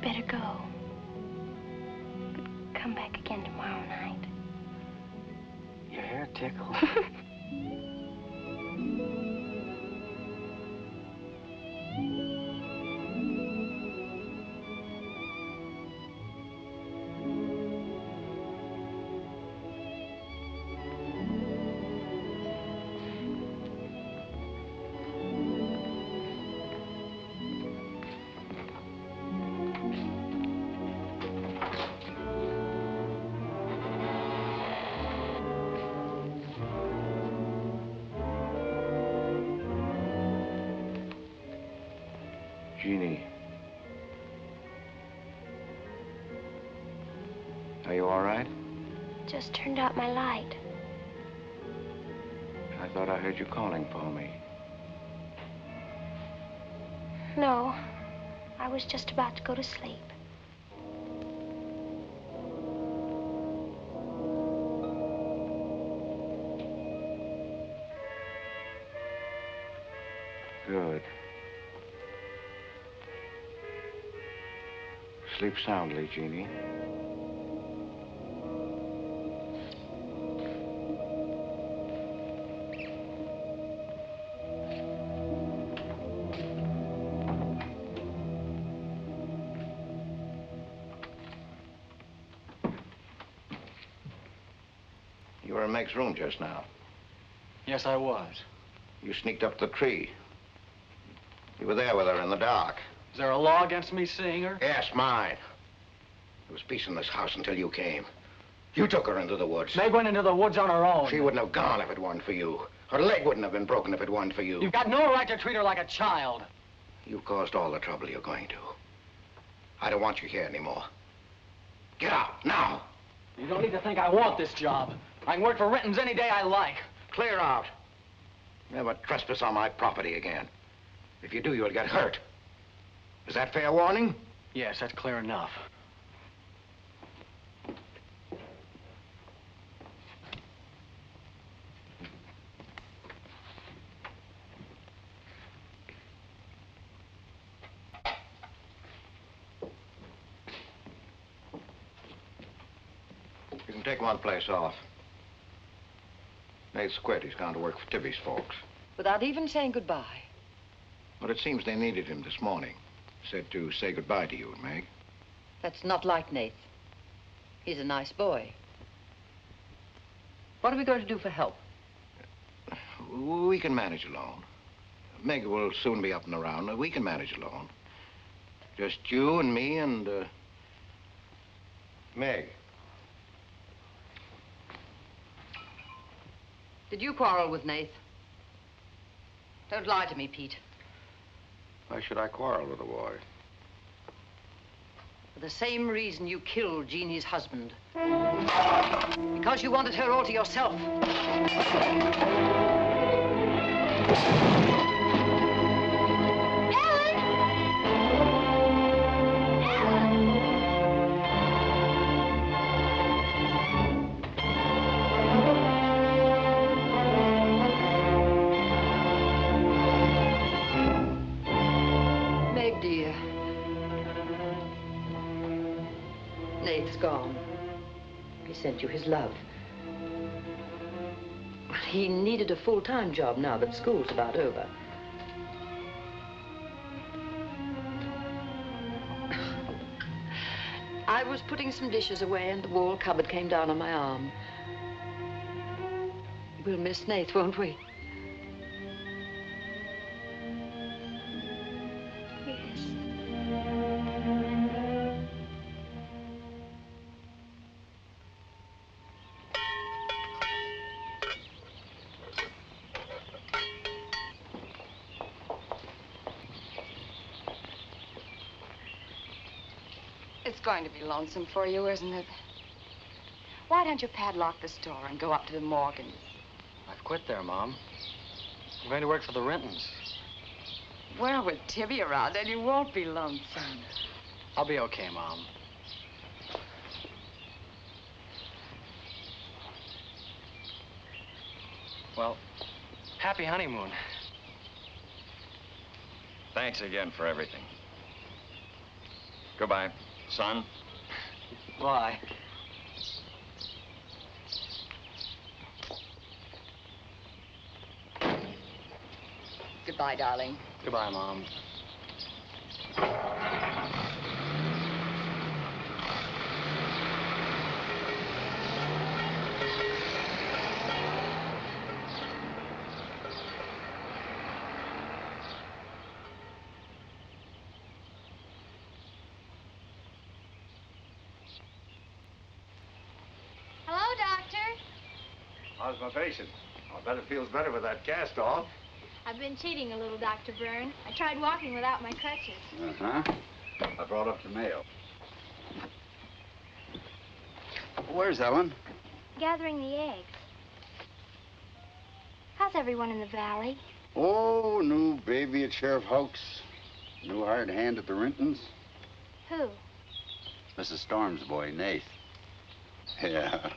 Better go. But come back again tomorrow night. Your hair tickles. Jeannie. Are you all right? Just turned out my light. I thought I heard you calling for me. No, I was just about to go to sleep. Good. Sleep soundly, Jeannie. You were in Meg's room just now. Yes, I was. You sneaked up the tree. You were there with her in the dark. Is there a law against me seeing her? Yes, mine. There was peace in this house until you came. You took her into the woods. Meg went into the woods on her own. She wouldn't have gone if it weren't for you. Her leg wouldn't have been broken if it weren't for you. You've got no right to treat her like a child. You caused all the trouble you're going to. I don't want you here anymore. Get out, now. You don't need to think I want this job. I can work for Renton's any day I like. Clear out. Never trespass on my property again. If you do, you'll get hurt. Is that fair warning? Yes, that's clear enough. You can take one place off. Nate's quit. He's gone to work for Tibby's folks. Without even saying goodbye. But it seems they needed him this morning. Said to say goodbye to you and Meg. That's not like Nath. He's a nice boy. What are we going to do for help? We can manage alone. Meg will soon be up and around. We can manage alone. Just you and me and, Meg. Did you quarrel with Nath? Don't lie to me, Pete. Why should I quarrel with a boy? For the same reason you killed Jeannie's husband. Because you wanted her all to yourself. Meg, dear. Nate's gone. He sent you his love. He needed a full-time job now that school's about over. I was putting some dishes away and the wall cupboard came down on my arm. We'll miss Nate, won't we? Yes. It's going to be lonesome for you, isn't it? Why don't you padlock the store and go up to the Morgans? I've quit there, Mom. I'm going to work for the Rentons. Well, with Tibby around, then you won't be lonesome. I'll be okay, Mom. Well, happy honeymoon. Thanks again for everything. Goodbye, son. Bye. Goodbye, darling. Goodbye, Mom. Hello, Doctor. How's my patient? I bet it feels better with that cast off. I've been cheating a little, Dr. Byrne. I tried walking without my crutches. Uh-huh. I brought up the mail. Where's Ellen? Gathering the eggs. How's everyone in the valley? Oh, new baby at Sheriff Hoke's. New hired hand at the Rentons. Who? Mrs. Storm's boy, Nath. Yeah.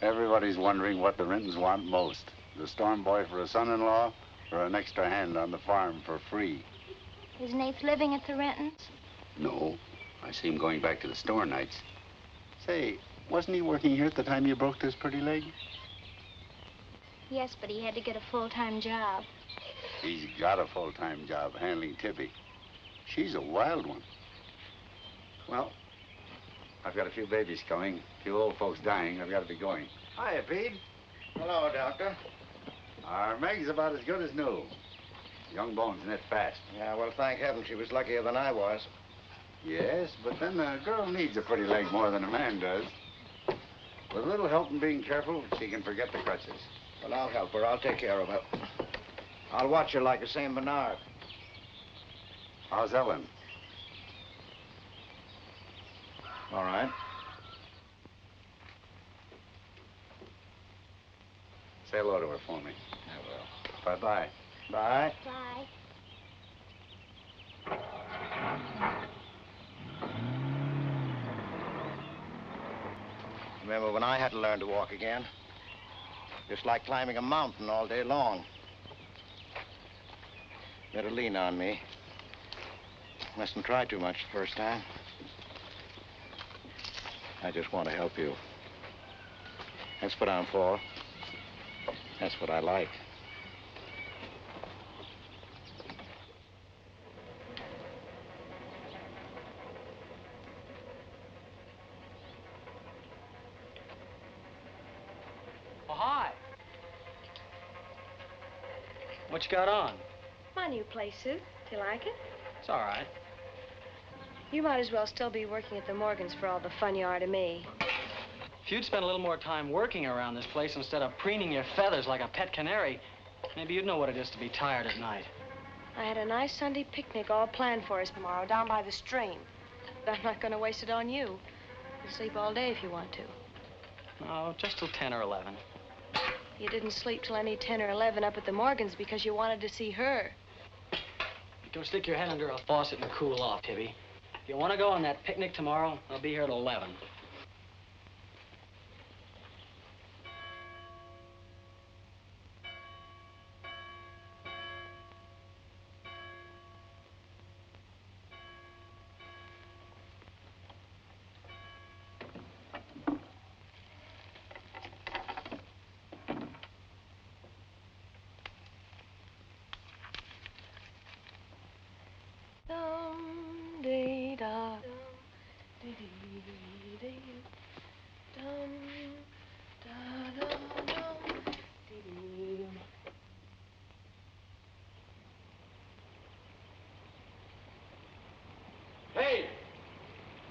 Everybody's wondering what the Rentons want most. The Storm boy for a son-in-law or an extra hand on the farm for free. Is Nath living at the Rentons? No. I see him going back to the store nights. Say, wasn't he working here at the time you broke this pretty leg? Yes, but he had to get a full-time job. He's got a full-time job handling Tibby. She's a wild one. Well, I've got a few babies coming, a few old folks dying. I've got to be going. Hiya, Pete. Hello, Doctor. Our Meg's about as good as new. Young bones knit fast. Yeah, well, thank heaven she was luckier than I was. Yes, but then a girl needs a pretty leg more than a man does. With a little help and being careful, she can forget the crutches. Well, I'll help her. I'll take care of her. I'll watch her like a St. Bernard. How's Ellen? All right. Say hello to her for me. I will. Bye-bye. Bye. Bye. Remember when I had to learn to walk again? Just like climbing a mountain all day long. Better lean on me. Mustn't try too much the first time. I just want to help you. That's what I'm for. That's what I like. Oh, hi. What you got on? My new play suit. Do you like it? It's all right. You might as well still be working at the Morgans for all the fun you are to me. If you'd spent a little more time working around this place instead of preening your feathers like a pet canary, maybe you'd know what it is to be tired at night. I had a nice Sunday picnic all planned for us tomorrow down by the stream. But I'm not going to waste it on you. You'll sleep all day if you want to. No, just till 10 or 11. You didn't sleep till any 10 or 11 up at the Morgans because you wanted to see her. Go stick your head under a faucet and cool off, Tibby. If you want to go on that picnic tomorrow, I'll be here at 11.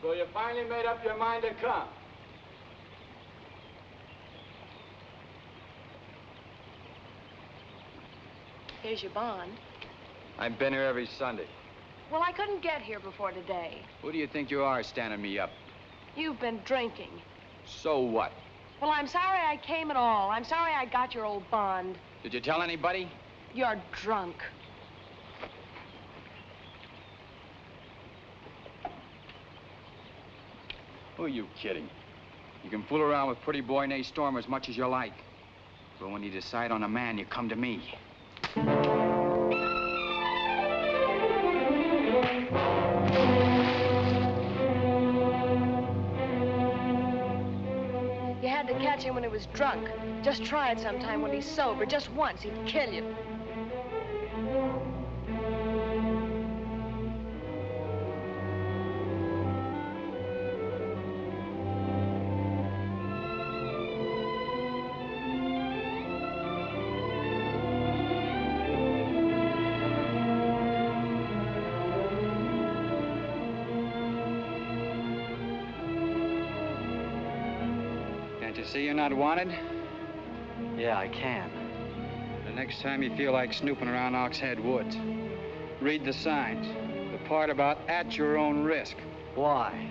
So you finally made up your mind to come. Here's your bond. I've been here every Sunday. Well, I couldn't get here before today. Who do you think you are standing me up? You've been drinking. So what? Well, I'm sorry I came at all. I'm sorry I got your old bond. Did you tell anybody? You're drunk. Who are you kidding? You can fool around with pretty boy Nate Storm as much as you like. But when you decide on a man, you come to me. You had to catch him when he was drunk. Just try it sometime when he's sober. Just once, he'd kill you. See you're not wanted? Yeah, I can. The next time you feel like snooping around Oxhead Woods, read the signs. The part about at your own risk. Why?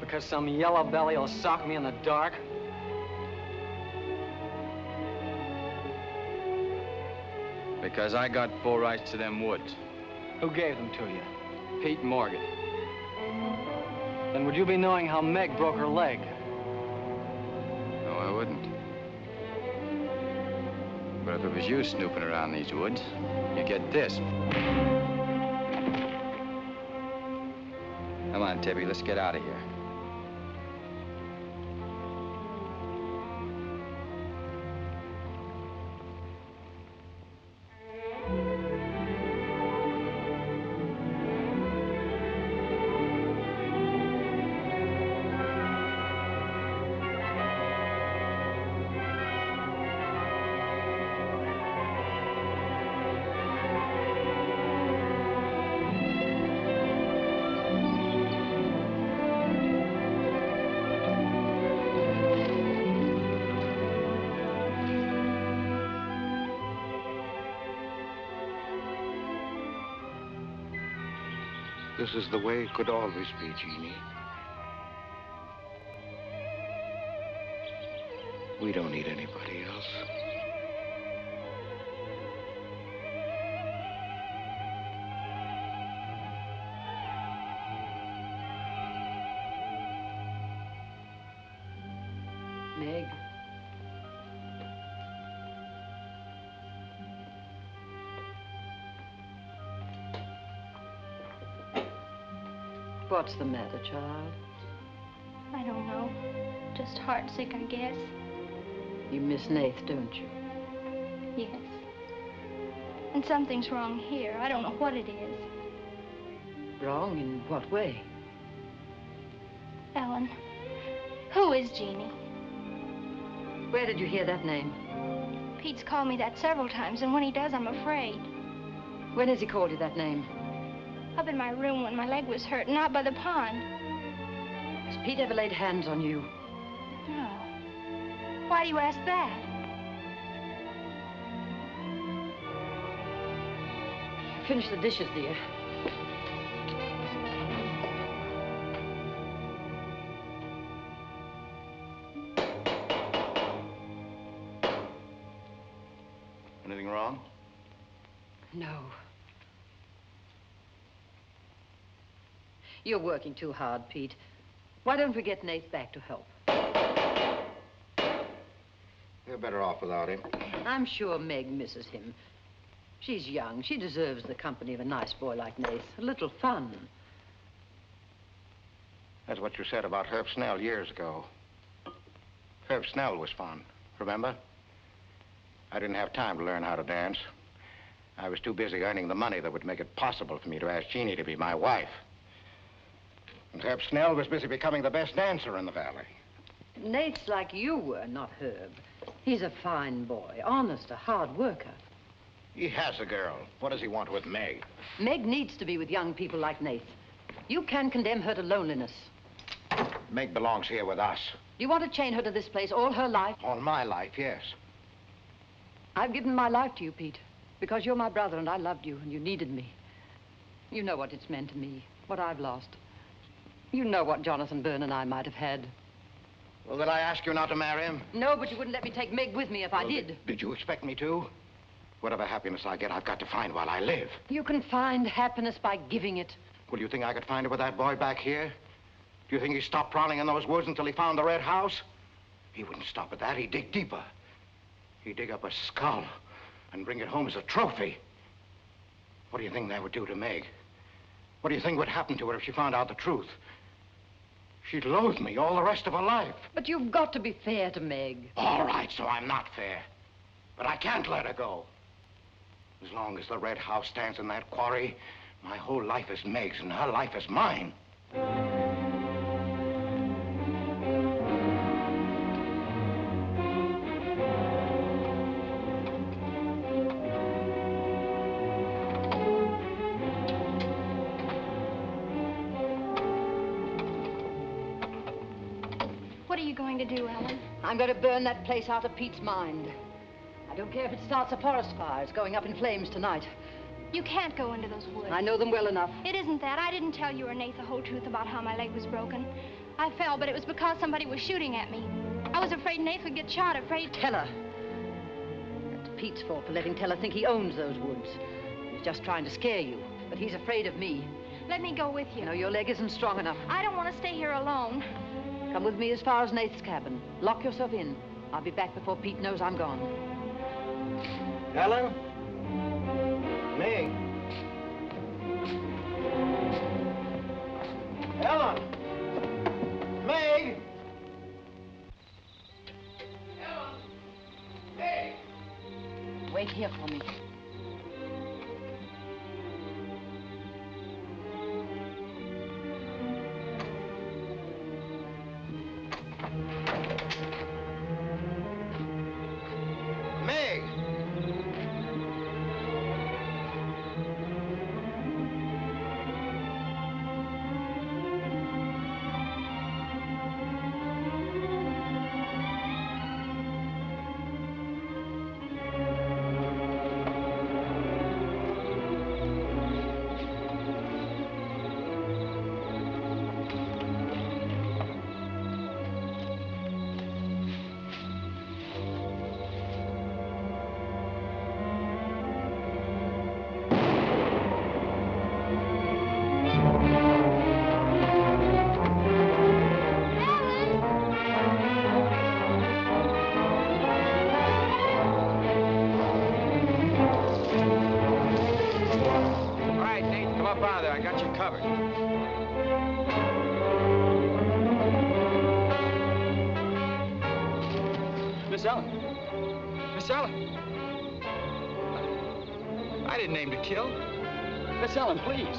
Because some yellow belly will sock me in the dark? Because I got full rights to them woods. Who gave them to you? Pete Morgan. Then would you be knowing how Meg broke her leg? No, I wouldn't. But if it was you snooping around these woods, you get this. Come on, Tibby, let's get out of here. This is the way it could always be, Jeannie. We don't need anybody else. Meg. What's the matter, child? I don't know. Just heartsick, I guess. You miss Nath, don't you? Yes. And something's wrong here. I don't know what it is. Wrong in what way? Ellen, who is Jeannie? Where did you hear that name? Pete's called me that several times, and when he does, I'm afraid. When has he called you that name? Up in my room when my leg was hurt, and out by the pond. Has Pete ever laid hands on you? No. Why do you ask that? Finish the dishes, dear. Anything wrong? No. You're working too hard, Pete. Why don't we get Nath back to help? You're better off without him. I'm sure Meg misses him. She's young. She deserves the company of a nice boy like Nath. A little fun. That's what you said about Herb Snell years ago. Herb Snell was fun, remember? I didn't have time to learn how to dance. I was too busy earning the money that would make it possible for me to ask Jeannie to be my wife. And Herb Snell was busy becoming the best dancer in the valley. Nate's like you were, not Herb. He's a fine boy, honest, a hard worker. He has a girl. What does he want with Meg? Meg needs to be with young people like Nate. You can condemn her to loneliness, Meg belongs here with us. Do you want to chain her to this place all her life? All my life, yes. I've given my life to you, Pete, because you're my brother and I loved you and you needed me. You know what it's meant to me, what I've lost. You know what Jonathan Byrne and I might have had. Well, did I ask you not to marry him? No, but you wouldn't let me take Meg with me if I did. Did you expect me to? Whatever happiness I get, I've got to find while I live. You can find happiness by giving it. Well, do you think I could find it with that boy back here? Do you think he stopped prowling in those woods until he found the red house? He wouldn't stop at that. He'd dig deeper. He'd dig up a skull and bring it home as a trophy. What do you think that would do to Meg? What do you think would happen to her if she found out the truth? She'd loathe me all the rest of her life. But you've got to be fair to Meg. All right, so I'm not fair. But I can't let her go. As long as the red house stands in that quarry, my whole life is Meg's and her life is mine. What are you going to do, Ellen? I'm going to burn that place out of Pete's mind. I don't care if it starts a forest fire. It's going up in flames tonight. You can't go into those woods. I know them well enough. It isn't that. I didn't tell you or Nate the whole truth about how my leg was broken. I fell, but it was because somebody was shooting at me. I was afraid Nate would get shot, afraid... Tell her. That's Pete's fault for letting Teller think he owns those woods. He's just trying to scare you, but he's afraid of me. Let me go with you. No, your leg isn't strong enough. I don't want to stay here alone. Come with me as far as Nate's cabin. Lock yourself in. I'll be back before Pete knows I'm gone. Ellen? Meg? Ellen! Meg! Ellen! Meg! Wait here for me. Meg! Miss Ellen. Miss Ellen. I didn't aim to kill. Miss Ellen, please.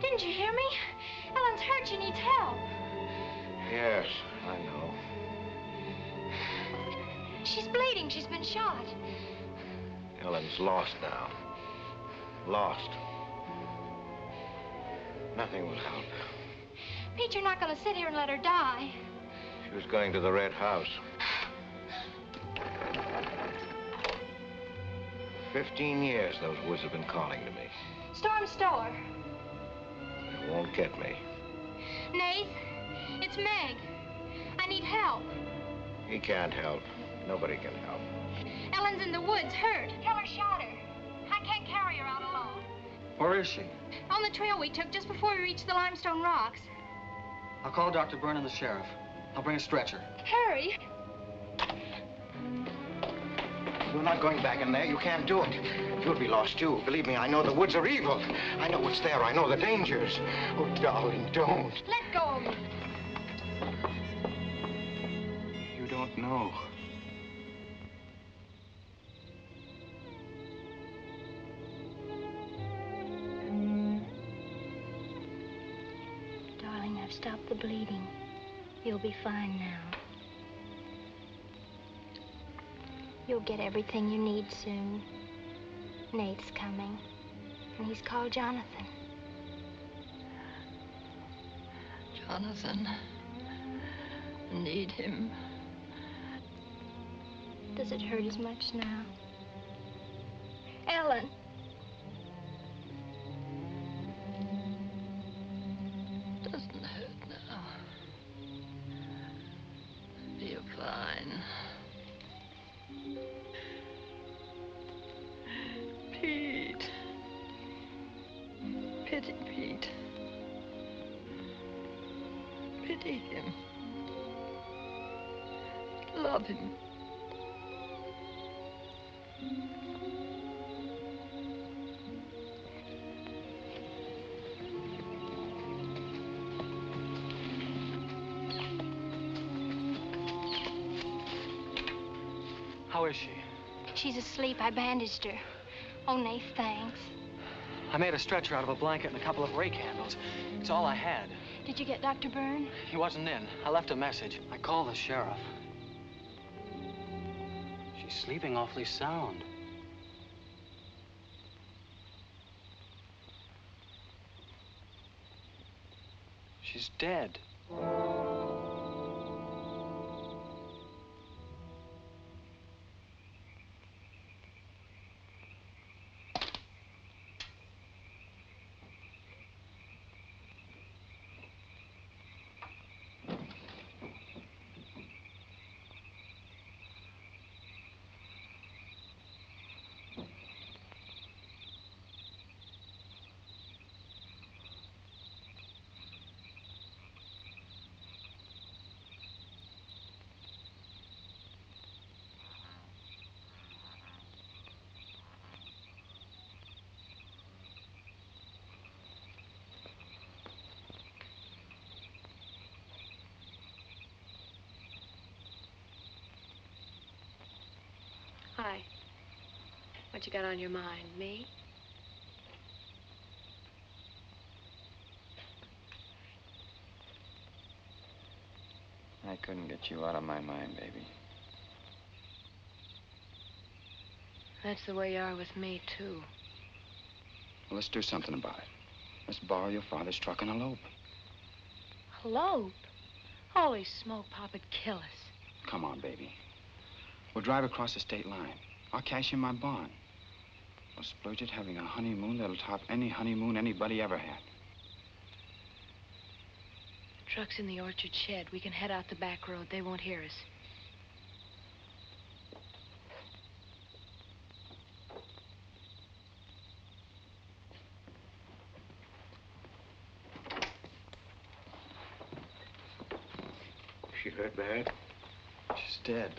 Didn't you hear me? Ellen's hurt. She needs help. Yes, I know. She's bleeding. She's been shot. Ellen's lost now. Lost. Nothing will help. Pete, you're not going to sit here and let her die. She was going to the red house. 15 years those woods have been calling to me. Storm Store. They won't get me. Nath, it's Meg. I need help. He can't help. Nobody can help. Ellen's in the woods, hurt. Tell her shot her. I can't carry her out alone. Where is she? On the trail we took just before we reached the limestone rocks. I'll call Dr. Byrne and the sheriff. I'll bring a stretcher. Hurry. You're not going back in there. You can't do it. You'll be lost, too. Believe me, I know the woods are evil. I know what's there. I know the dangers. Oh, darling, don't. Let go of me. You don't know. Darling, I've stopped the bleeding. You'll be fine now. You'll get everything you need soon. Nate's coming, and he's called Jonathan. Jonathan, I need him. Does it hurt as much now? Ellen! Doesn't hurt now. You're fine. Pete. Pity Pete. Pity him. Love him. How is she? She's asleep. I bandaged her. Oh, Nath, thanks. I made a stretcher out of a blanket and a couple of rake handles. It's all I had. Did you get Dr. Byrne? He wasn't in. I left a message. I called the sheriff. She's sleeping awfully sound. She's dead. Hi. What you got on your mind? Me? I couldn't get you out of my mind, baby. That's the way you are with me, too. Well, let's do something about it. Let's borrow your father's truck and elope. Elope? Holy smoke, Pop, it'd kill us. Come on, baby. We'll drive across the state line. I'll cash in my bond. We'll splurge it having a honeymoon that'll top any honeymoon anybody ever had. The truck's in the orchard shed. We can head out the back road. They won't hear us. She hurt bad? She's dead.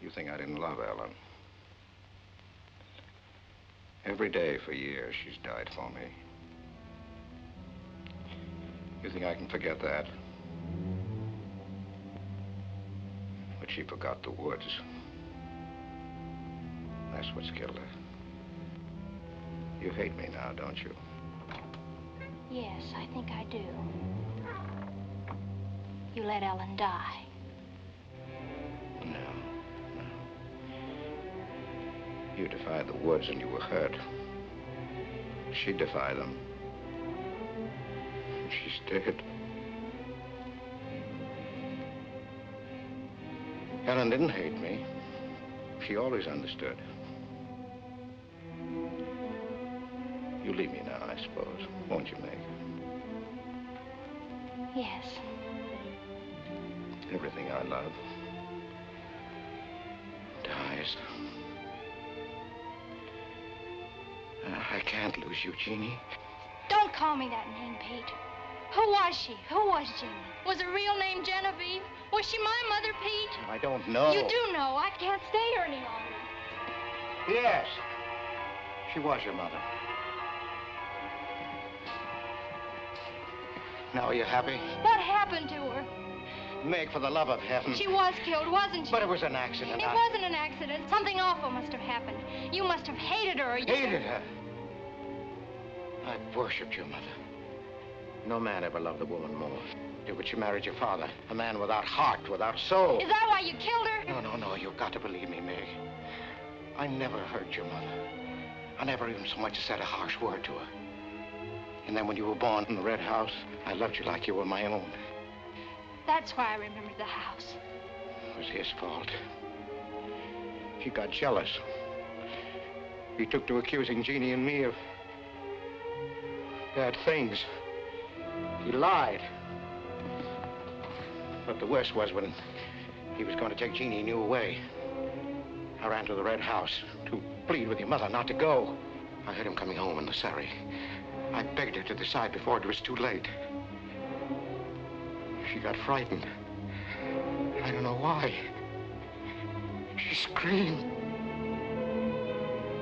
You think I didn't love Ellen? Every day for years, she's died for me. You think I can forget that? But she forgot the woods. That's what's killed her. You hate me now, don't you? Yes, I think I do. You let Ellen die. No. You defied the woods and you were hurt. She defied them. She's dead. Helen didn't hate me. She always understood. You leave me now, I suppose, won't you, Meg? Yes. Everything I love dies. I can't lose you, Jeannie. Don't call me that name, Pete. Who was she? Who was Jeannie? Was her real name Genevieve? Was she my mother, Pete? I don't know. You do know. I can't stay here any longer. Yes. She was your mother. Now, are you happy? What happened to her? Meg, for the love of heaven. She was killed, wasn't she? But it was an accident. It wasn't an accident. Something awful must have happened. You must have hated her. Hated her? I worshipped your mother. No man ever loved a woman more. But she married your father, a man without heart, without soul. Is that why you killed her? No, you've got to believe me, Meg. I never hurt your mother. I never even so much as said a harsh word to her. And then when you were born in the Red House, I loved you like you were my own. That's why I remembered the house. It was his fault. He got jealous. He took to accusing Jeannie and me of bad things. He lied. But the worst was when he was going to take Jeannie and you away. I ran to the Red House to plead with your mother not to go. I heard him coming home in the surrey. I begged her to decide before it was too late. She got frightened. I don't know why. She screamed.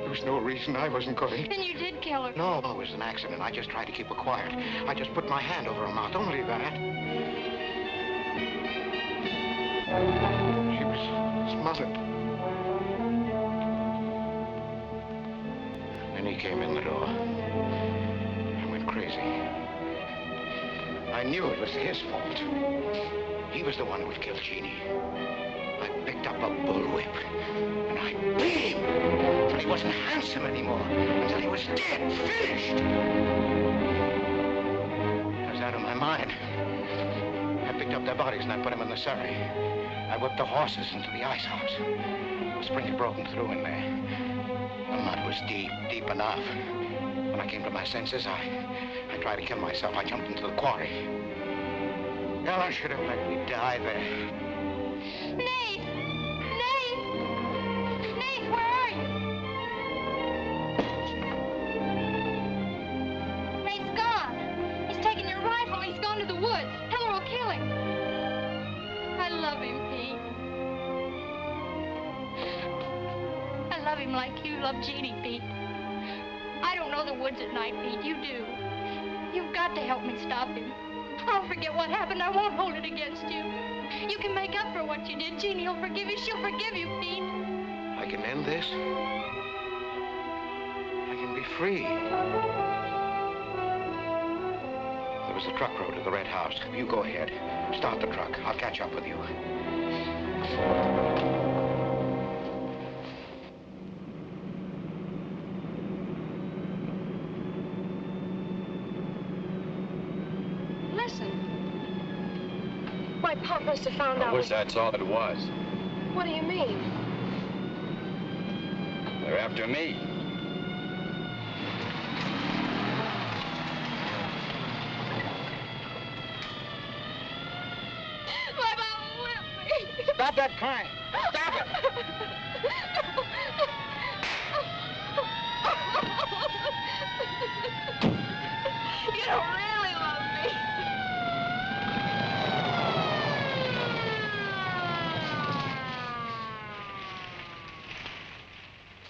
There was no reason I wasn't going. Then you did kill her. No, it was an accident. I just tried to keep her quiet. I just put my hand over her mouth, only that. She was smothered. Then he came in the door. I went crazy. I knew it was his fault. He was the one who had killed Jeannie. I picked up a bullwhip, and I beat him until he wasn't handsome anymore, until he was dead, finished. I was out of my mind. I picked up their bodies and I put them in the surrey. I whipped the horses into the ice house. The spring had broken through in there. The mud was deep, deep enough. When I came to my senses, I tried to kill myself. I jumped into the quarry. Ellen should have let me die there. Nate! Nate! Nate, where are you? Nate's gone. He's taken your rifle. He's gone to the woods. Heller will kill him. I love him, Pete. I love him like you love Jeannie, Pete. I don't know the woods at night, Pete. You do. You've got to help me stop him. I'll forget what happened. I won't hold it against you. You can make up for what you did. Jeannie will forgive you. She'll forgive you, Pete. I can end this. I can be free. There was a truck road to the Red House. You go ahead. Start the truck. I'll catch up with you. My pop must have found out. I wish that's all it was. What do you mean? They're after me. My mama whipped me. Stop that crying. Stop it. You don't really love me.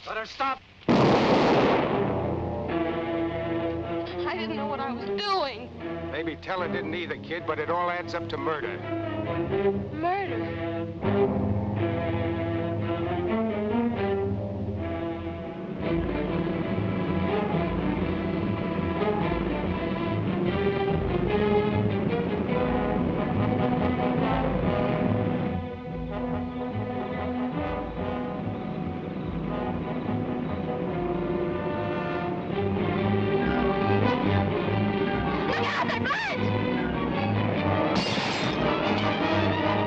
Let her stop. I didn't know what I was doing. Maybe Teller didn't either, kid, but it all adds up to murder. Murder?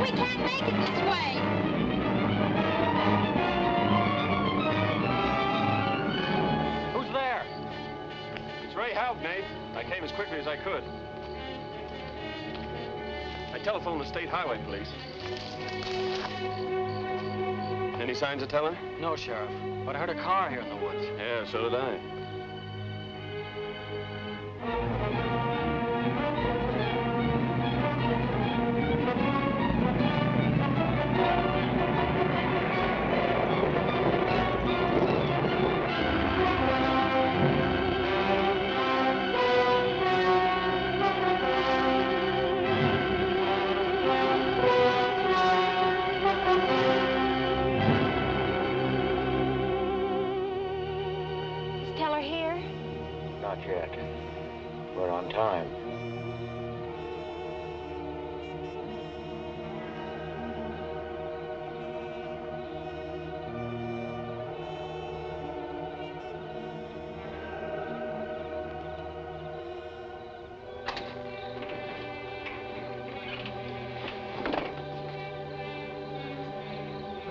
We can't make it this way. help, Nate. I came as quickly as I could. I telephoned the State Highway Police. Any signs of Teller? No, Sheriff. But I heard a car here in the woods. Yeah, so did I. Not yet. We're on time.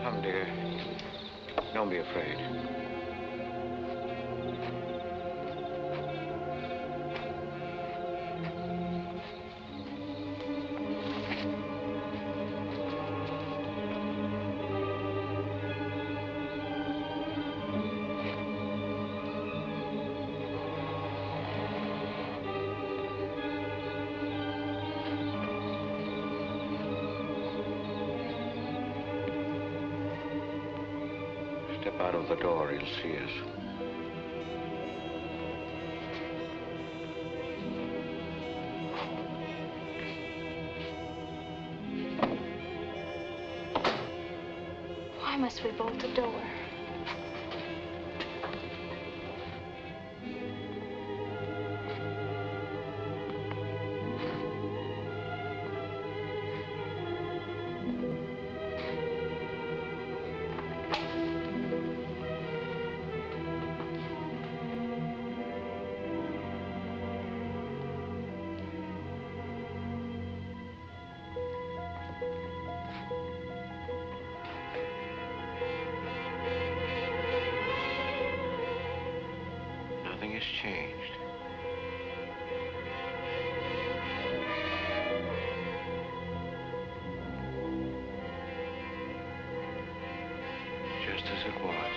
Come, dear. Don't be afraid. Step out of the door, he'll see us. Why must we bolt the door? Nothing has changed. Just as it was.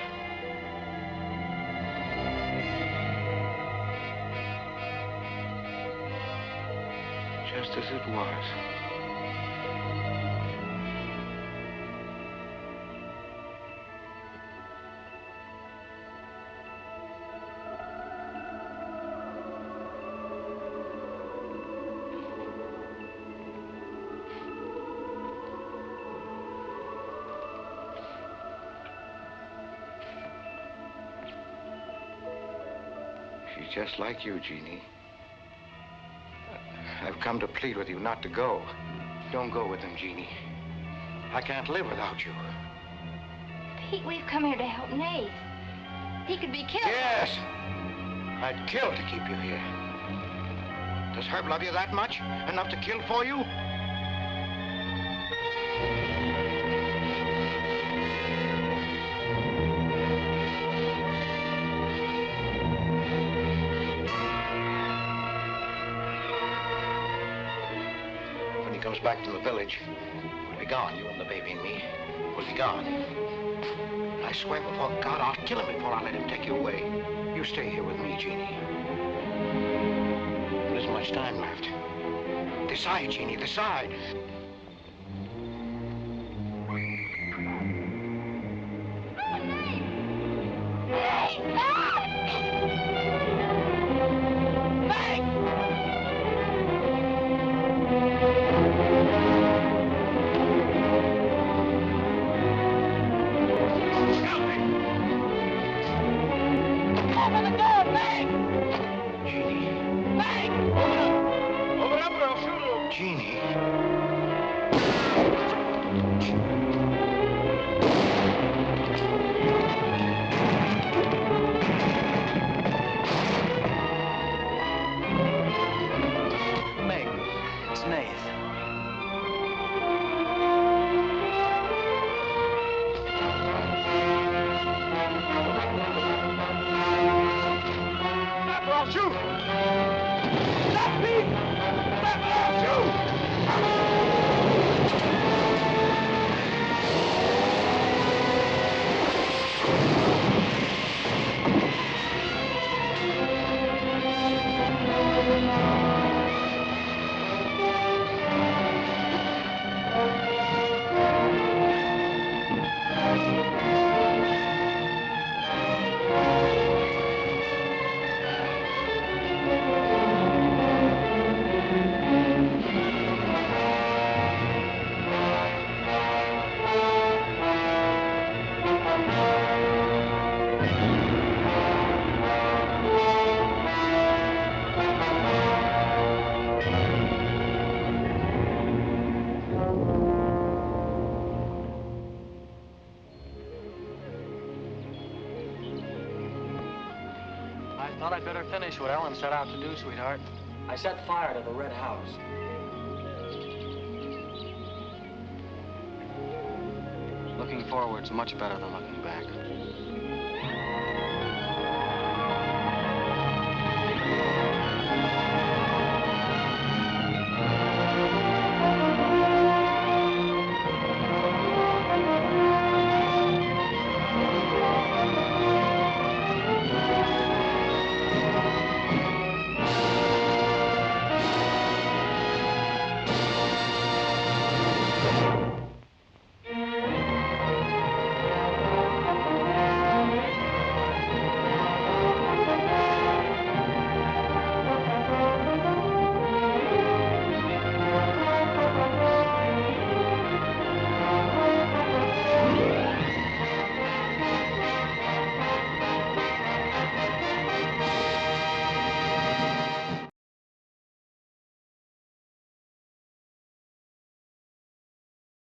Just as it was. She's just like you, Jeannie. I've come to plead with you not to go. Don't go with them, Jeannie. I can't live without you. Pete, we've come here to help Nate. He could be killed. Yes! I'd kill to keep you here. Does Herb love you that much? Enough to kill for you? Comes back from the village, we'll be gone. You and the baby and me. We'll be gone. I swear before God, I'll kill him before I let him take you away. You stay here with me, Jeannie. There isn't much time left. Decide, Jeannie, decide. Shoot! Thought I'd better finish what Ellen set out to do, sweetheart. I set fire to the red house. Looking forward's much better than looking back.